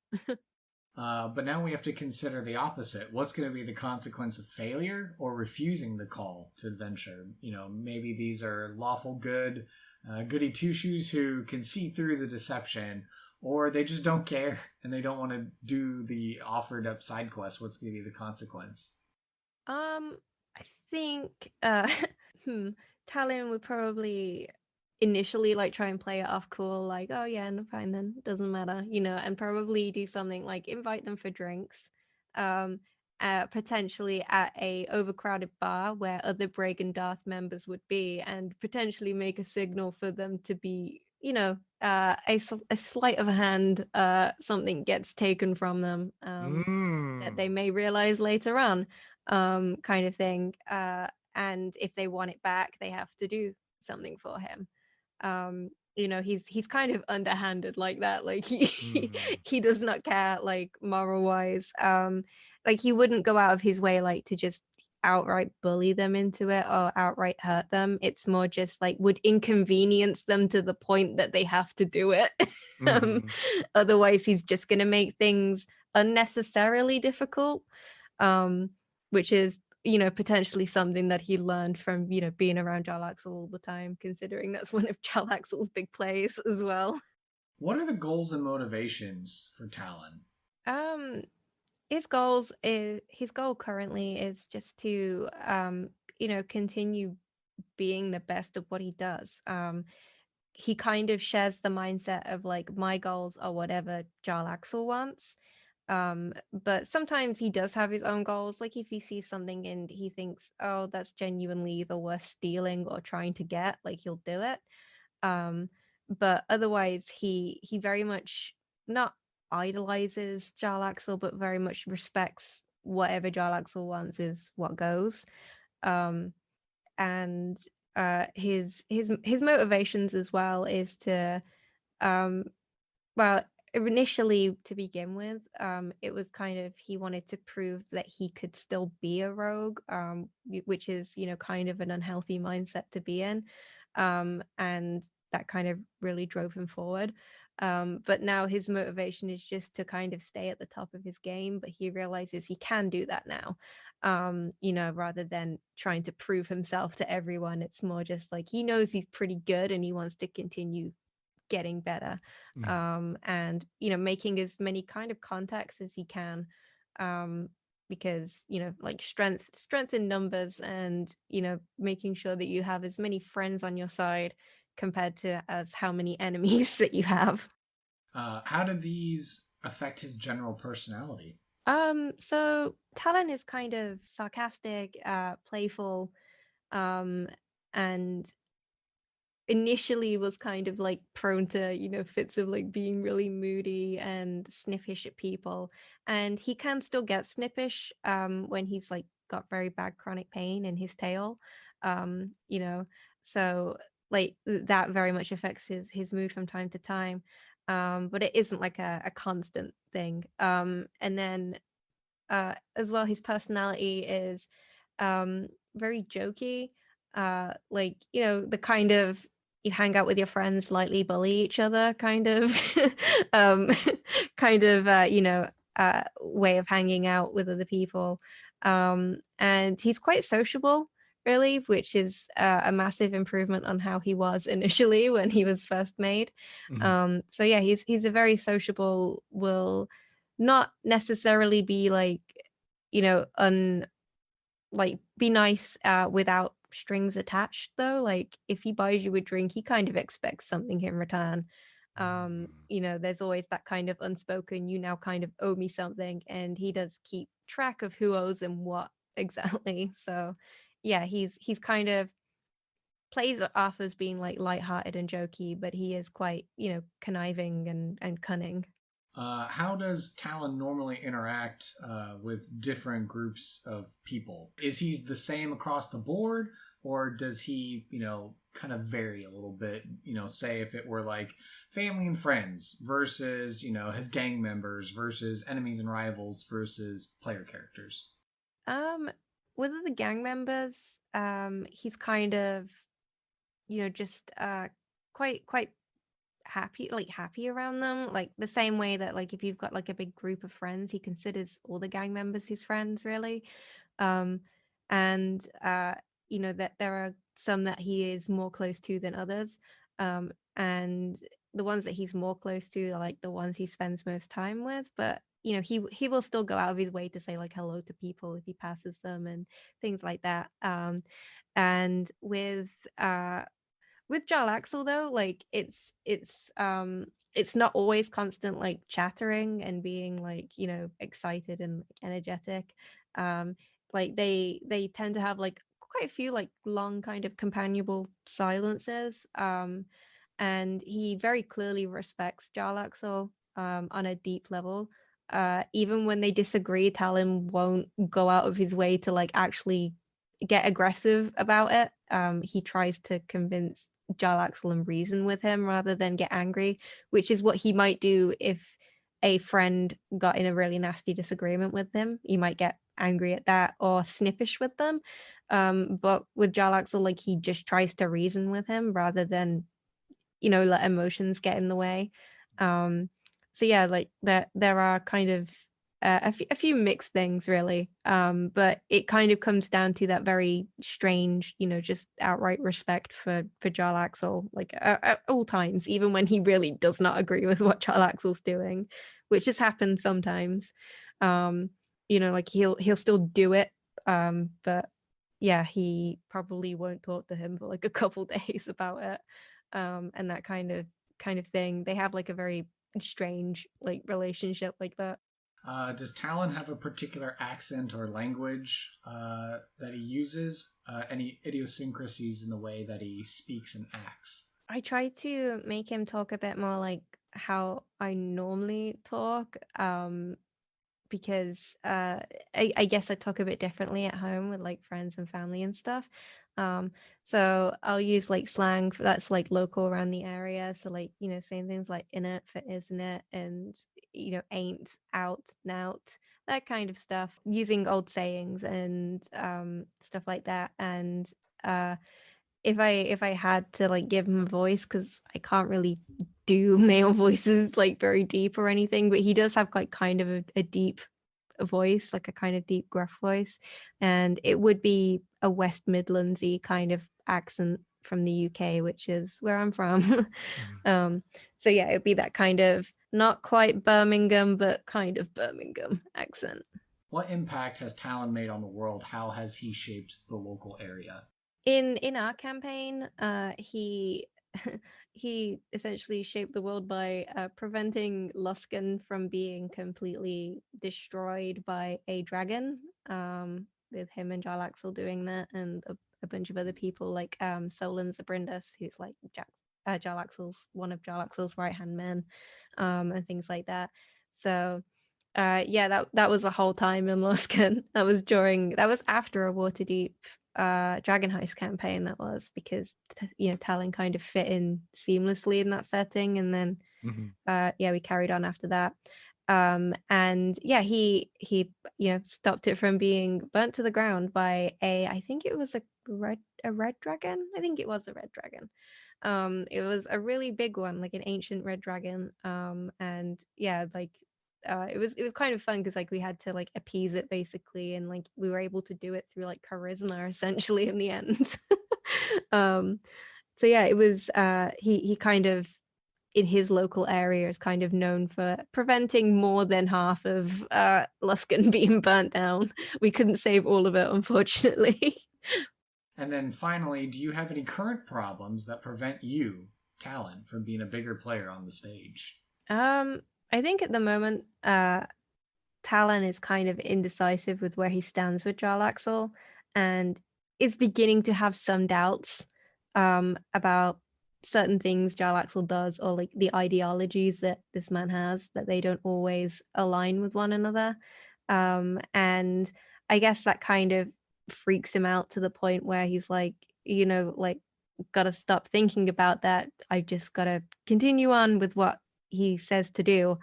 But now we have to consider the opposite. What's going to be the consequence of failure or refusing the call to adventure? Maybe these are lawful good, goody two-shoes who can see through the deception, or they just don't care and they don't want to do the offered up side quest. What's going to be the consequence? I think Talin would probably initially like try and play it off cool, like, oh yeah, no, fine then, doesn't matter, and probably do something like invite them for drinks, potentially at a overcrowded bar where other Bregan members would be, and potentially make a signal for them to be, a sleight of hand, something gets taken from them, that they may realize later on, kind of thing. And if they want it back, they have to do something for him. He's kind of underhanded like that. Like he does not care, like moral wise. Like he wouldn't go out of his way like to just outright bully them into it or outright hurt them. It's more just like would inconvenience them to the point that they have to do it. Otherwise he's just gonna make things unnecessarily difficult, which is potentially something that he learned from being around Jarlaxle all the time, considering that's one of Jarlaxle's big plays as well. What are the goals and motivations for Talin? His goal currently is just to continue being the best of what he does. He kind of shares the mindset of like, my goals are whatever Jarlaxle wants. But sometimes he does have his own goals. Like if he sees something and he thinks, oh, that's genuinely either worth stealing or trying to get, like he'll do it. But otherwise he very much not idolizes Jarlaxle, but very much respects whatever Jarlaxle wants is what goes. And his motivations as well is to well, initially, to begin with, it was kind of he wanted to prove that he could still be a rogue, which is, kind of an unhealthy mindset to be in, and that kind of really drove him forward. But now his motivation is just to kind of stay at the top of his game, but he realizes he can do that now. Rather than trying to prove himself to everyone, it's more just like he knows he's pretty good and he wants to continue getting better, and making as many kind of contacts as he can, because like strength in numbers, and making sure that you have as many friends on your side compared to as how many enemies that you have. How did these affect his general personality? So Talon is kind of sarcastic, playful, and initially was kind of like prone to fits of like being really moody and sniffish at people, and he can still get snippish when he's like got very bad chronic pain in his tail, um you know so like that very much affects his mood from time to time, but it isn't like a constant thing. And then as well, his personality is very jokey, like the kind of you hang out with your friends, lightly bully each other kind of um kind of way of hanging out with other people. And he's quite sociable, really, which is a massive improvement on how he was initially when he was first made. So yeah, he's a very sociable, will not necessarily be like like be nice without strings attached, though. Like if he buys you a drink, he kind of expects something in return. There's always that kind of unspoken, you now kind of owe me something, and he does keep track of who owes him what exactly. So yeah, he's kind of plays off as being like lighthearted and jokey, but he is quite conniving and cunning. How does Talon normally interact with different groups of people? Is he the same across the board, or does he, kind of vary a little bit? Say if it were like family and friends versus, his gang members versus enemies and rivals versus player characters. With the gang members, he's kind of, just quite happy around them, like the same way that like if you've got like a big group of friends, he considers all the gang members his friends, really. And that there are some that he is more close to than others, and the ones that he's more close to are like the ones he spends most time with, but he will still go out of his way to say like hello to people if he passes them and things like that. And with Jarlaxle, though, like it's not always constant like chattering and being like excited and like, energetic. Like they tend to have like quite a few like long kind of companionable silences. And he very clearly respects Jarlaxle on a deep level. Even when they disagree, Talon won't go out of his way to like actually get aggressive about it. He tries to convince Jarlaxle and reason with him rather than get angry, which is what he might do if a friend got in a really nasty disagreement with him. He might get angry at that or snippish with them. But with Jarlaxle, like he just tries to reason with him rather than, let emotions get in the way. So yeah, like there are kind of a few mixed things, really, but it kind of comes down to that very strange, just outright respect for Jarlaxle, like at all times, even when he really does not agree with what Jarlaxle's doing, which has happened sometimes. Like he'll still do it, but yeah, he probably won't talk to him for like a couple days about it, and that kind of thing. They have like a very strange like relationship like that. Does Talon have a particular accent or language that he uses? Any idiosyncrasies in the way that he speaks and acts? I try to make him talk a bit more like how I normally talk, because I guess I talk a bit differently at home with like friends and family and stuff. So I'll use like slang that's like local around the area. So like, saying things like in it for isn't it, and ain't, out, nout, that kind of stuff, using old sayings and stuff like that. And if I had to like give him a voice, because I can't really do male voices like very deep or anything, but he does have like kind of a deep voice, like a kind of deep gruff voice, and it would be a West Midlandsy kind of accent from the UK, which is where I'm from. So yeah, it'd be that kind of not quite Birmingham, but kind of Birmingham accent. What impact has Talin made on the world? How has he shaped the local area? In our campaign, he he essentially shaped the world by preventing Luskan from being completely destroyed by a dragon. With him and Jarlaxle doing that, and a bunch of other people like Solon Zabrindus, who's like Jarlaxle's one of Jarlaxle's right hand men, and things like that. So yeah, that was the whole time in Luskan. That was after a Waterdeep Dragon Heist campaign, that was, because Talon kind of fit in seamlessly in that setting, and then yeah, we carried on after that. And yeah, he stopped it from being burnt to the ground by I think it was a red dragon. I think it was a red dragon. It was a really big one, like an ancient red dragon. And yeah, like it was kind of fun because like we had to like appease it basically, and like we were able to do it through like charisma essentially in the end. So yeah, it was he kind of, in his local area, is kind of known for preventing more than half of Luskan being burnt down. We couldn't save all of it, unfortunately. And then finally, do you have any current problems that prevent you, Talin, from being a bigger player on the stage? I think at the moment, Talon is kind of indecisive with where he stands with Jarlaxle, and is beginning to have some doubts about certain things Jarlaxle does, or like the ideologies that this man has, that they don't always align with one another. And I guess that kind of freaks him out to the point where he's like, like, gotta stop thinking about that. I just gotta continue on with what he says to do.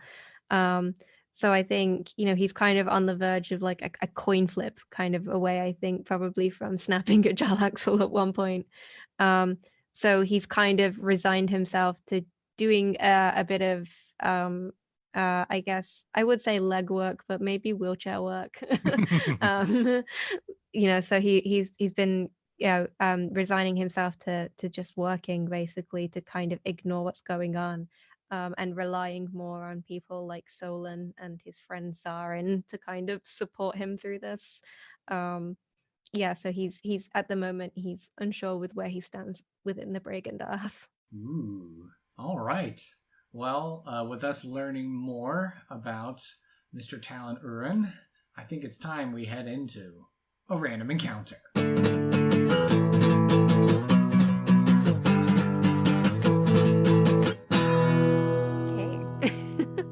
So I think, he's kind of on the verge of like a coin flip kind of away, I think, probably from snapping at Jarlaxle at one point. So he's kind of resigned himself to doing a bit of, I guess I would say legwork, but maybe wheelchair work. So he's been resigning himself to just working basically, to kind of ignore what's going on. And relying more on people like Solon and his friend Sarin to kind of support him through this. Yeah, so he's at the moment, he's unsure with where he stands within the Bregan. Ooh, all right. Well, with us learning more about Mr. Talin Uran, I think it's time we head into a random encounter.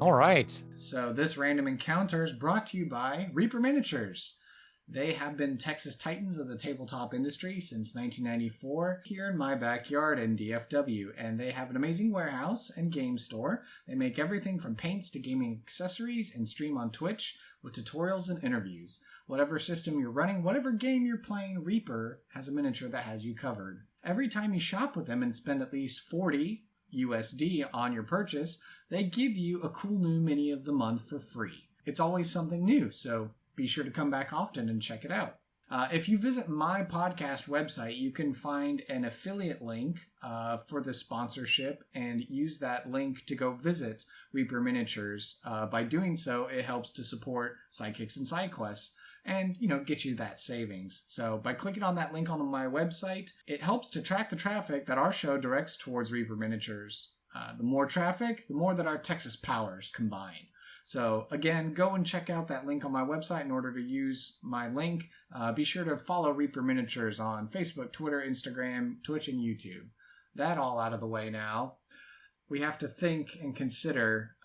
All right. So this random encounter is brought to you by Reaper Miniatures. They have been Texas Titans of the tabletop industry since 1994 here in my backyard in DFW, and they have an amazing warehouse and game store. They make everything from paints to gaming accessories and stream on Twitch with tutorials and interviews. Whatever system you're running, whatever game you're playing, Reaper has a miniature that has you covered. Every time you shop with them and spend at least $40 USD on your purchase, they give you a cool new mini of the month for free. It's always something new, so be sure to come back often and check it out. If you visit my podcast website, you can find an affiliate link for the sponsorship and use that link to go visit Reaper Miniatures. By doing so, it helps to support Sidekicks and Sidequests and, get you that savings. So by clicking on that link on my website, it helps to track the traffic that our show directs towards Reaper Miniatures. The more traffic, the more that our Texas powers combine. So again, go and check out that link on my website in order to use my link. Be sure to follow Reaper Miniatures on Facebook, Twitter, Instagram, Twitch, and YouTube. That all out of the way now. We have to think and consider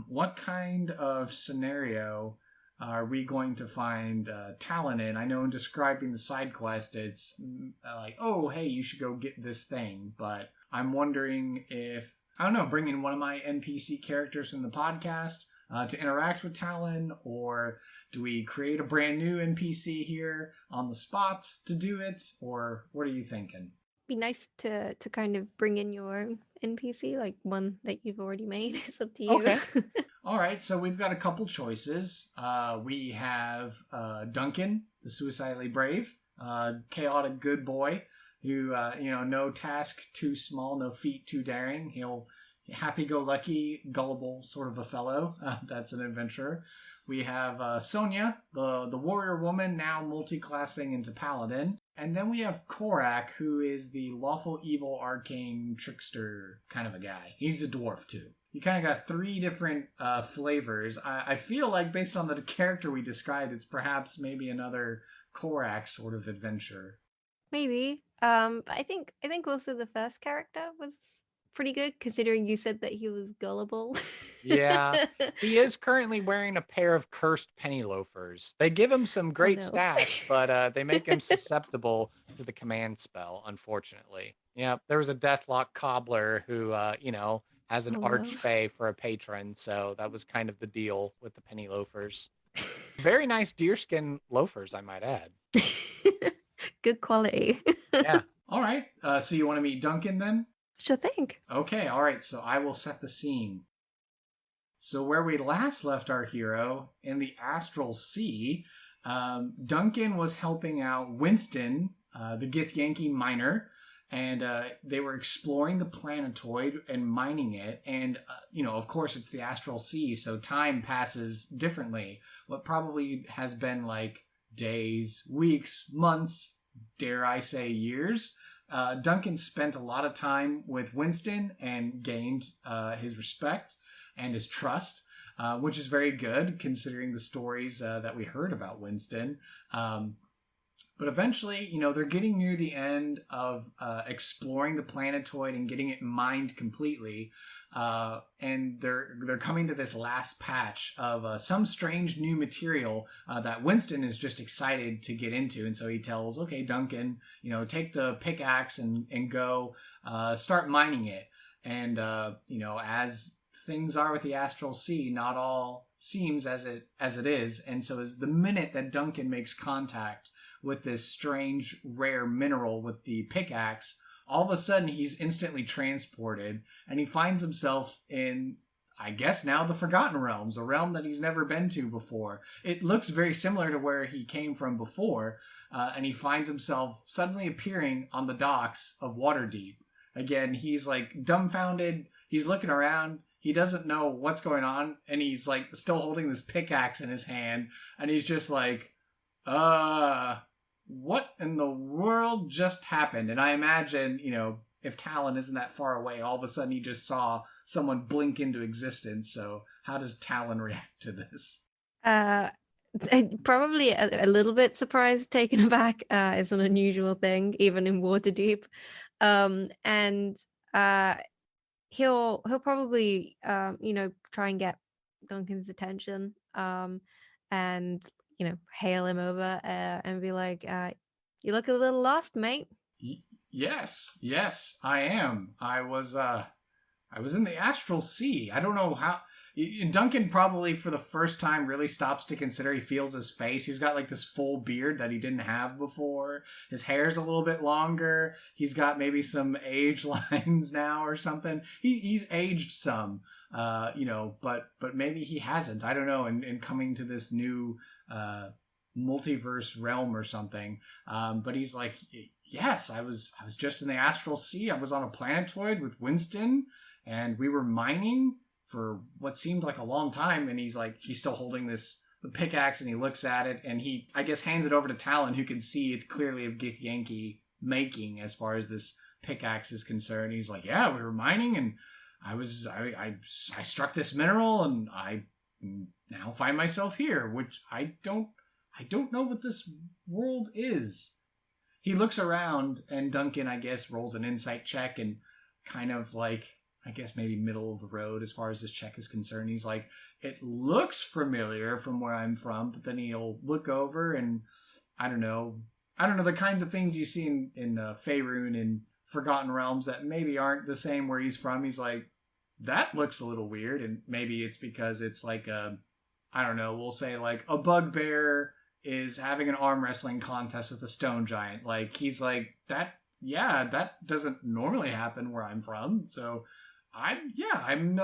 what kind of scenario are we going to find Talin in? I know in describing the side quest, it's like, oh, hey, you should go get this thing. But I'm wondering if, I don't know, bringing one of my NPC characters in the podcast to interact with Talin, or do we create a brand new NPC here on the spot to do it? Or what are you thinking? Be nice to kind of bring in your own NPC, like one that you've already made. It's up to you. Okay. All right, so we've got a couple choices. We have Duncan, the suicidally brave, chaotic good boy, who, no task too small, no feat too daring. He'll happy-go-lucky, gullible sort of a fellow. That's an adventurer. We have Sonia, the warrior woman, now multi-classing into paladin. And then we have Korak, who is the lawful evil arcane trickster kind of a guy. He's a dwarf, too. You kind of got three different flavors. I feel like based on the character we described, it's perhaps maybe another Korak sort of adventure. Maybe. But I think also the first character was pretty good, considering you said that he was gullible. Yeah, he is currently wearing a pair of cursed penny loafers. They give him some great stats, but they make him susceptible to the command spell, unfortunately. Yeah, there was a Deathlock cobbler who, has an archfey for a patron, so that was kind of the deal with the penny loafers. Very nice deerskin loafers, I might add. Good quality. Yeah. All right, so you want to meet Duncan then? Sure thing. Okay, all right, so I will set the scene. So where we last left our hero, in the Astral Sea, Duncan was helping out Winston, the Githyanki miner, and they were exploring the planetoid and mining it. And, of course, it's the Astral Sea, so time passes differently. What probably has been like days, weeks, months, dare I say years. Duncan spent a lot of time with Winston and gained his respect and his trust, which is very good considering the stories that we heard about Winston. But eventually, they're getting near the end of exploring the planetoid and getting it mined completely. And they're coming to this last patch of some strange new material that Winston is just excited to get into. And so he tells, okay, Duncan, take the pickaxe and go start mining it. And, as things are with the Astral Sea, not all seems as it is. And so as the minute that Duncan makes contact with this strange rare mineral with the pickaxe, all of a sudden he's instantly transported and he finds himself in, I guess now, the Forgotten Realms, a realm that he's never been to before. It looks very similar to where he came from before, and he finds himself suddenly appearing on the docks of Waterdeep. Again, he's like dumbfounded, he's looking around, he doesn't know what's going on, and he's like still holding this pickaxe in his hand, and he's just like, what in the world just happened? And I imagine, if Talin isn't that far away, all of a sudden he just saw someone blink into existence. So how does Talin react to this? Probably a little bit surprised, taken aback. It's an unusual thing, even in Waterdeep. And he'll probably, try and get Duncan's attention, and hail him over and be like, you look a little lost, mate. Yes, I am. I was in the Astral Sea. I don't know how. Duncan probably for the first time really stops to consider. He feels his face. He's got like this full beard that he didn't have before. His hair's a little bit longer. He's got maybe some age lines now or something. He's aged some, but maybe he hasn't. I don't know. And coming to this new multiverse realm or something. But he's like, yes, I was just in the Astral Sea. I was on a planetoid with Winston and we were mining for what seemed like a long time. And he's still holding the pickaxe and he looks at it and he, I guess, hands it over to Talin, who can see it's clearly of Githyanki making as far as this pickaxe is concerned. He's like, yeah, we were mining and I struck this mineral and I now find myself here, which I don't know what this world is. He looks around and Duncan, I guess, rolls an insight check and kind of like, I guess maybe middle of the road as far as this check is concerned. He's like, it looks familiar from where I'm from, but then he'll look over and I don't know, the kinds of things you see in Faerun and Forgotten Realms that maybe aren't the same where he's from. He's like, that looks a little weird, and maybe it's because it's like I don't know, we'll say like a bugbear is having an arm wrestling contest with a stone giant. Like, he's like, that doesn't normally happen where I'm from, so I am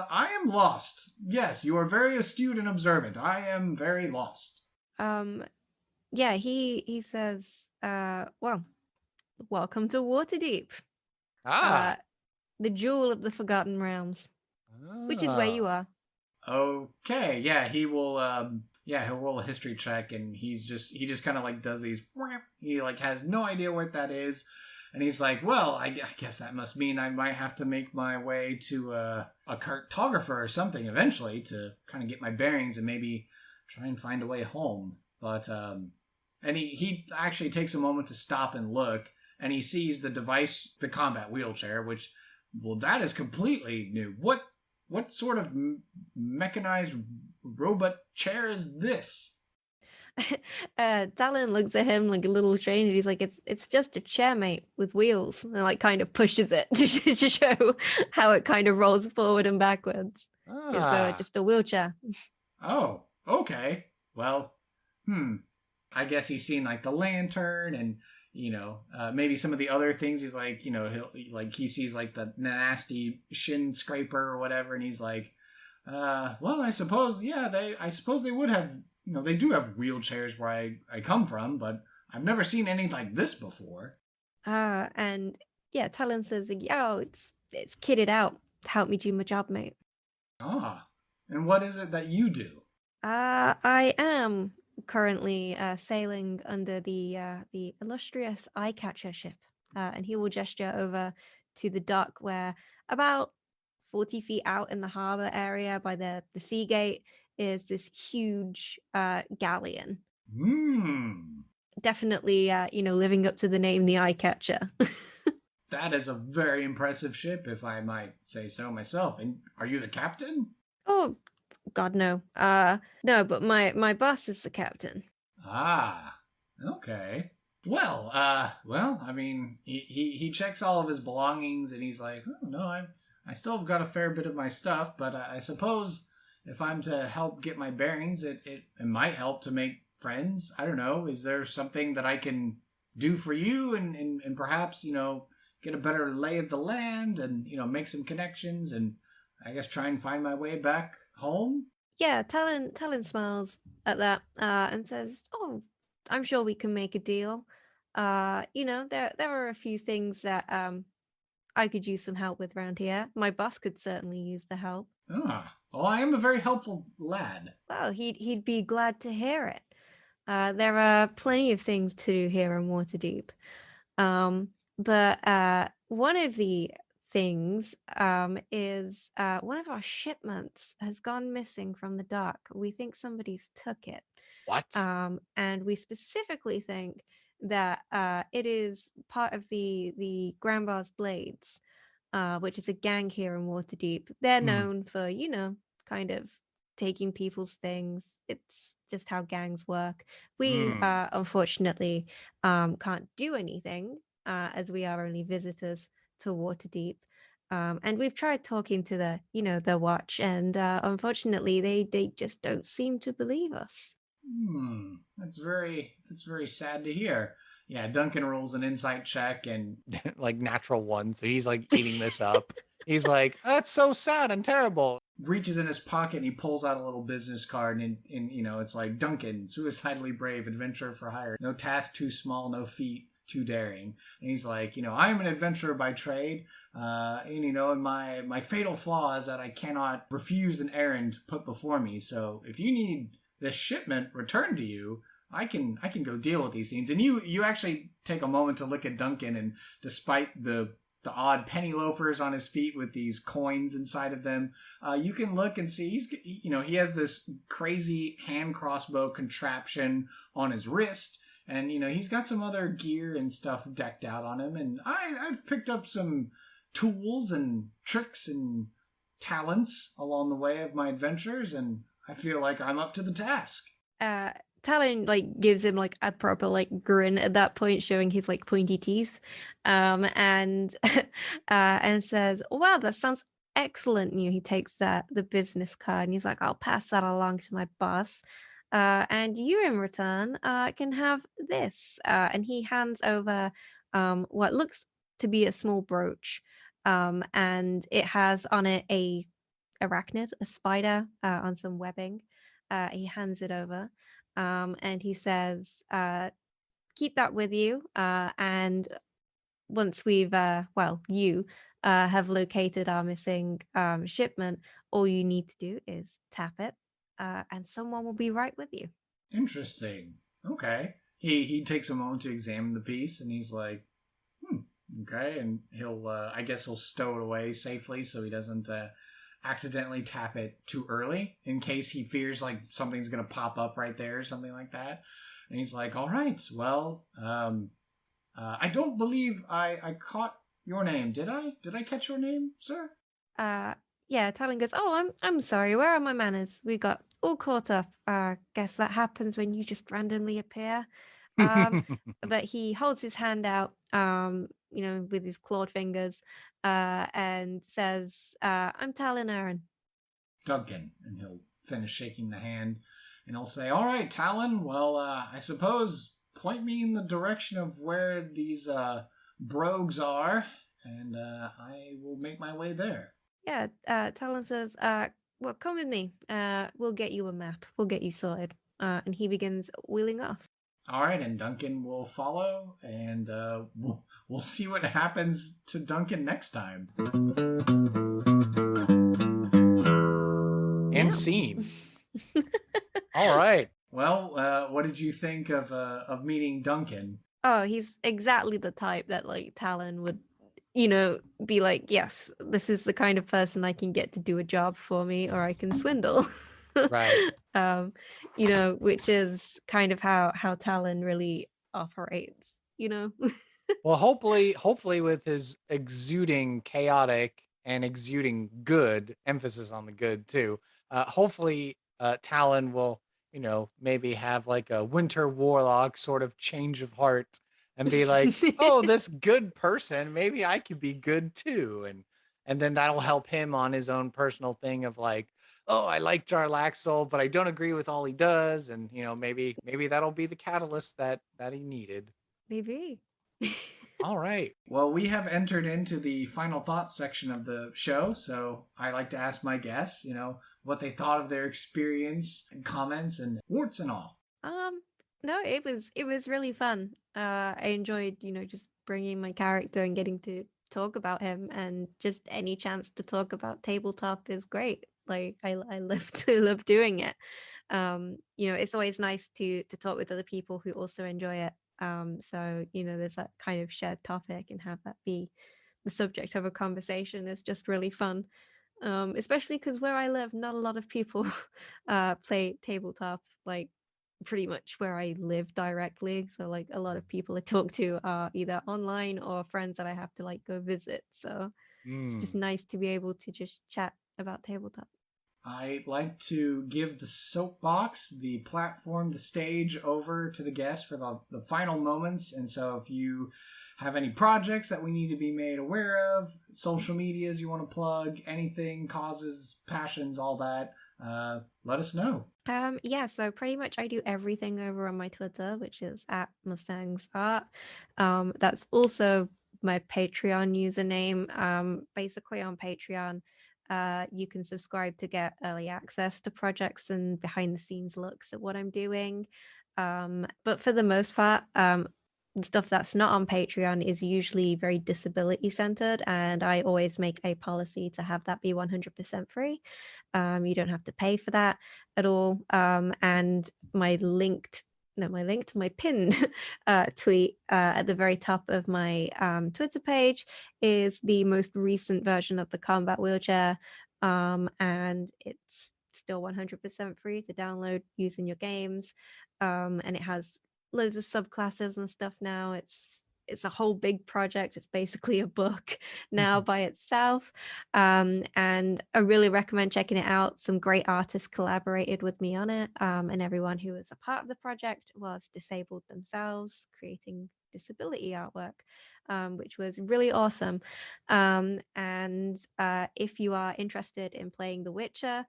lost. Yes, you are very astute and observant. I am very lost. Yeah, he says, well, welcome to Waterdeep. The jewel of the Forgotten Realms, which is where you are. Okay, yeah, he will, he'll roll a history check, and he just kind of like does these, he like has no idea what that is, and he's like, well, I guess that must mean I might have to make my way to a cartographer or something eventually to kind of get my bearings and maybe try and find a way home. But, and he actually takes a moment to stop and look, and he sees the device, the combat wheelchair, which, well, that is completely new. What sort of mechanized robot chair is this? Talin looks at him like a little strange. He's like, it's just a chair, mate, with wheels, and like kind of pushes it to show how it kind of rolls forward and backwards. It's just a wheelchair. Oh, okay. Well, I guess he's seen like the lantern and, you know, maybe some of the other things. He's like, you know, he sees like the nasty shin scraper or whatever, and he's like, well, I suppose they would have, you know, they do have wheelchairs where I come from, but I've never seen any like this before. And yeah, Talon says, yo, it's kitted out to help me do my job, mate. And what is it that you do? I am currently sailing under the illustrious Eyecatcher ship, and he will gesture over to the dock where about 40 feet out in the harbor area by the sea gate is this huge galleon. Definitely, living up to the name, the Eyecatcher. That is a very impressive ship, if I might say so myself. And are you the captain? Oh, God, no. No, but my boss is the captain. Okay. Well, I mean, he checks all of his belongings, and he's like, oh, no, I still have got a fair bit of my stuff, but I suppose if I'm to help get my bearings, it might help to make friends. I don't know. Is there something that I can do for you and perhaps, you know, get a better lay of the land and, you know, make some connections and I guess try and find my way back home? Yeah, Talon smiles at that and says, oh, I'm sure we can make a deal. There are a few things that I could use some help with around here. My boss could certainly use the help. Well, I am a very helpful lad. Well, he'd be glad to hear it. There are plenty of things to do here in Waterdeep. But one of the things is one of our shipments has gone missing from the dock. We think somebody's took it. What? And we specifically think that it is part of the Grandbar's Blades, which is a gang here in Waterdeep. They're known for, kind of taking people's things. It's just how gangs work. We unfortunately can't do anything as we are only visitors to Waterdeep. And we've tried talking to the watch, and unfortunately they just don't seem to believe us. That's very sad to hear. Yeah, Duncan rolls an insight check and like natural one, so he's like eating this up. He's like, that's so sad and terrible. Reaches in his pocket and he pulls out a little business card and it's like, Duncan, suicidally brave, adventurer for hire. No task too small, no feat too daring. And he's like, I am an adventurer by trade, and my fatal flaw is that I cannot refuse an errand put before me. So if you need this shipment returned to you, I can go deal with these things. And you actually take a moment to look at Duncan, and despite the odd penny loafers on his feet with these coins inside of them, you can look and see he has this crazy hand crossbow contraption on his wrist, and he's got some other gear and stuff decked out on him. And I've picked up some tools and tricks and talents along the way of my adventures, and I feel like I'm up to the task. Talin gives him a proper grin at that point, showing his pointy teeth, and and says, "Wow, that sounds excellent." He takes the business card and he's like, "I'll pass that along to my boss, and you in return can have this." And he hands over what looks to be a small brooch, and it has on it a arachnid, a spider on some webbing. He hands it over. And he says, keep that with you. And once we've, you have located our missing shipment, all you need to do is tap it, and someone will be right with you. Interesting. Okay. He takes a moment to examine the piece, and he's like, okay. And he'll, I guess he'll stow it away safely so he doesn't accidentally tap it too early in case he fears something's gonna pop up right there or something like that. And he's like, all right, well, I don't believe I caught your name. Did I catch your name, sir? Yeah, Talon goes, oh, I'm sorry, where are my manners? We got all caught up. Guess that happens when you just randomly appear. But he holds his hand out, with his clawed fingers, and says, I'm Talin Uran. Duncan. And he'll finish shaking the hand, and he'll say, all right, Talin, well, I suppose point me in the direction of where these brogues are, and I will make my way there. Yeah, Talon says, well, come with me. We'll get you a map. We'll get you sorted. And he begins wheeling off. All right, and Duncan will follow, and we'll see what happens to Duncan next time. And scene. All right. Well, what did you think of meeting Duncan? Oh, he's exactly the type that Talon would, be like, yes, this is the kind of person I can get to do a job for me, or I can swindle. Right. Which is kind of how Talon really operates, Well, hopefully with his exuding chaotic and exuding good, emphasis on the good too, hopefully Talon will, maybe have a winter warlock sort of change of heart and be like, oh, this good person, maybe I could be good too. And then that'll help him on his own personal thing of oh, I like Jarlaxle, but I don't agree with all he does. And, maybe that'll be the catalyst that he needed. Maybe. All right. Well, we have entered into the final thoughts section of the show, so I like to ask my guests, what they thought of their experience and comments and warts and all. No, it was really fun. I enjoyed, just bringing my character and getting to talk about him, and just any chance to talk about tabletop is great. I love doing it. It's always nice to talk with other people who also enjoy it. So there's that kind of shared topic, and have that be the subject of a conversation is just really fun. Especially because where I live, not a lot of people play tabletop, pretty much where I live directly. So a lot of people I talk to are either online or friends that I have to go visit. So it's just nice to be able to just chat about tabletop. I like to give the soapbox, the platform, the stage over to the guests for the final moments. And so if you have any projects that we need to be made aware of, social medias you want to plug, anything, causes, passions, all that, let us know. So pretty much I do everything over on my Twitter, which is @Mustang'sArt. That's also my Patreon username. Basically on Patreon, you can subscribe to get early access to projects and behind the scenes looks at what I'm doing. But for the most part, stuff that's not on Patreon is usually very disability centered, and I always make a policy to have that be 100% free. You don't have to pay for that at all. And my pinned tweet at the very top of my Twitter page is the most recent version of the combat wheelchair, and it's still 100% free to download using your games, and it has loads of subclasses and stuff now. it's a whole big project. It's basically a book now by itself. And I really recommend checking it out. Some great artists collaborated with me on it. And everyone who was a part of the project was disabled themselves, creating disability artwork, which was really awesome. And if you are interested in playing The Witcher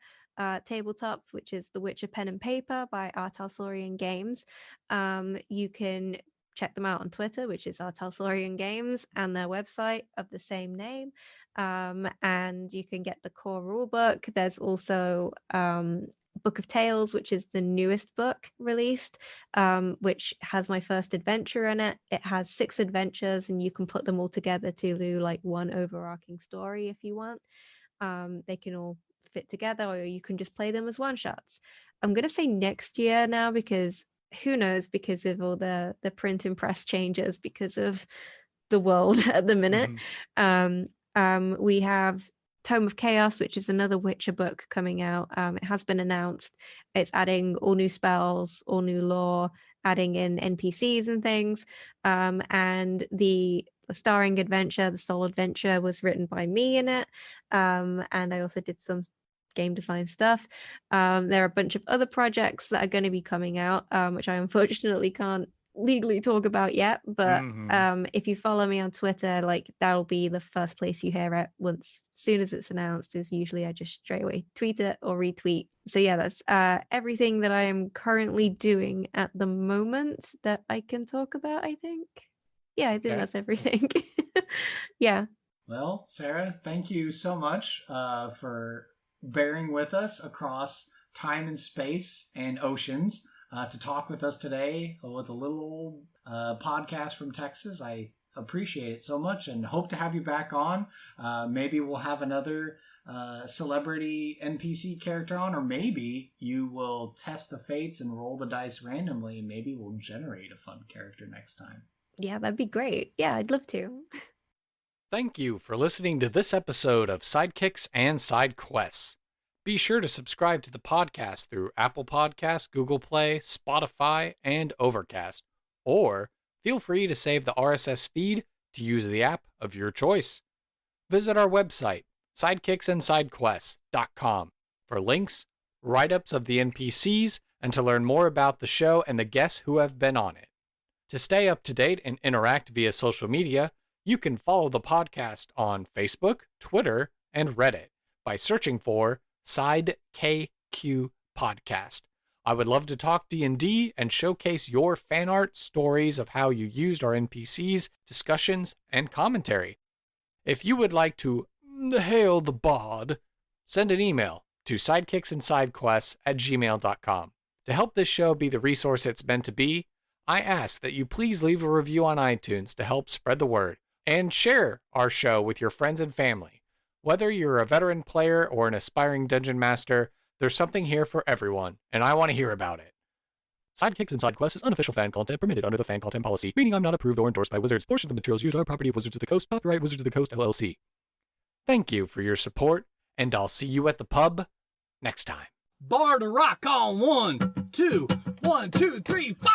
tabletop, which is The Witcher Pen and Paper by Talin Uran, you can check them out on Twitter, which is Talin Games, and their website of the same name. And you can get the core rulebook. There's also Book of Tales, which is the newest book released, which has my first adventure in it. It has 6 adventures, and you can put them all together to do like one overarching story if you want. They can all fit together, or you can just play them as one shots. I'm gonna say next year now, because who knows, because of all the print and press changes because of the world at the minute. We have Tome of Chaos, which is another Witcher book coming out. It has been announced. It's adding all new spells, all new lore, adding in NPCs and things. And the starring adventure, the sole adventure, was written by me in it. And I also did some game design stuff. There are a bunch of other projects that are going to be coming out, which I unfortunately can't legally talk about yet, but if you follow me on Twitter, like, that'll be the first place you hear it. Once soon as it's announced, is usually I just straight away tweet it or retweet. So yeah, that's everything that I am currently doing at the moment that I can talk about. I think that's everything. Yeah. Well, Sarah, thank you so much for bearing with us across time and space and oceans to talk with us today with a little old podcast from Texas. I appreciate it so much and hope to have you back on. Maybe we'll have another celebrity NPC character on, or maybe you will test the fates and roll the dice randomly, and maybe we'll generate a fun character next time. Yeah, that'd be great. Yeah, I'd love to. Thank you for listening to this episode of Sidekicks and Sidequests. Be sure to subscribe to the podcast through Apple Podcasts, Google Play, Spotify, and Overcast. Or feel free to save the RSS feed to use the app of your choice. Visit our website, sidekicksandsidequests.com, for links, write-ups of the NPCs, and to learn more about the show and the guests who have been on it. To stay up to date and interact via social media, you can follow the podcast on Facebook, Twitter, and Reddit by searching for SideKQ Podcast. I would love to talk D&D and showcase your fan art, stories of how you used our NPCs, discussions, and commentary. If you would like to hail the bard, send an email to sidekicksandsidequests@gmail.com. To help this show be the resource it's meant to be, I ask that you please leave a review on iTunes to help spread the word, and share our show with your friends and family. Whether you're a veteran player or an aspiring dungeon master, there's something here for everyone, and I want to hear about it. Sidekicks and Sidequests is unofficial fan content permitted under the fan content policy, meaning I'm not approved or endorsed by Wizards. Portions of the materials used are property of Wizards of the Coast, copyright Wizards of the Coast, LLC. Thank you for your support, and I'll see you at the pub next time. Bar to rock on 1, 2, 1, 2, 3, 4!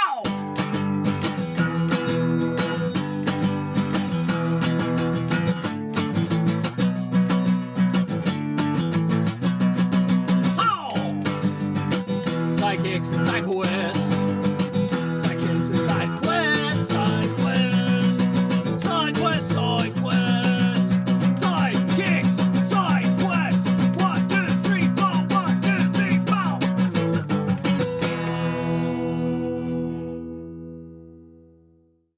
Sidekicks and Sidequests.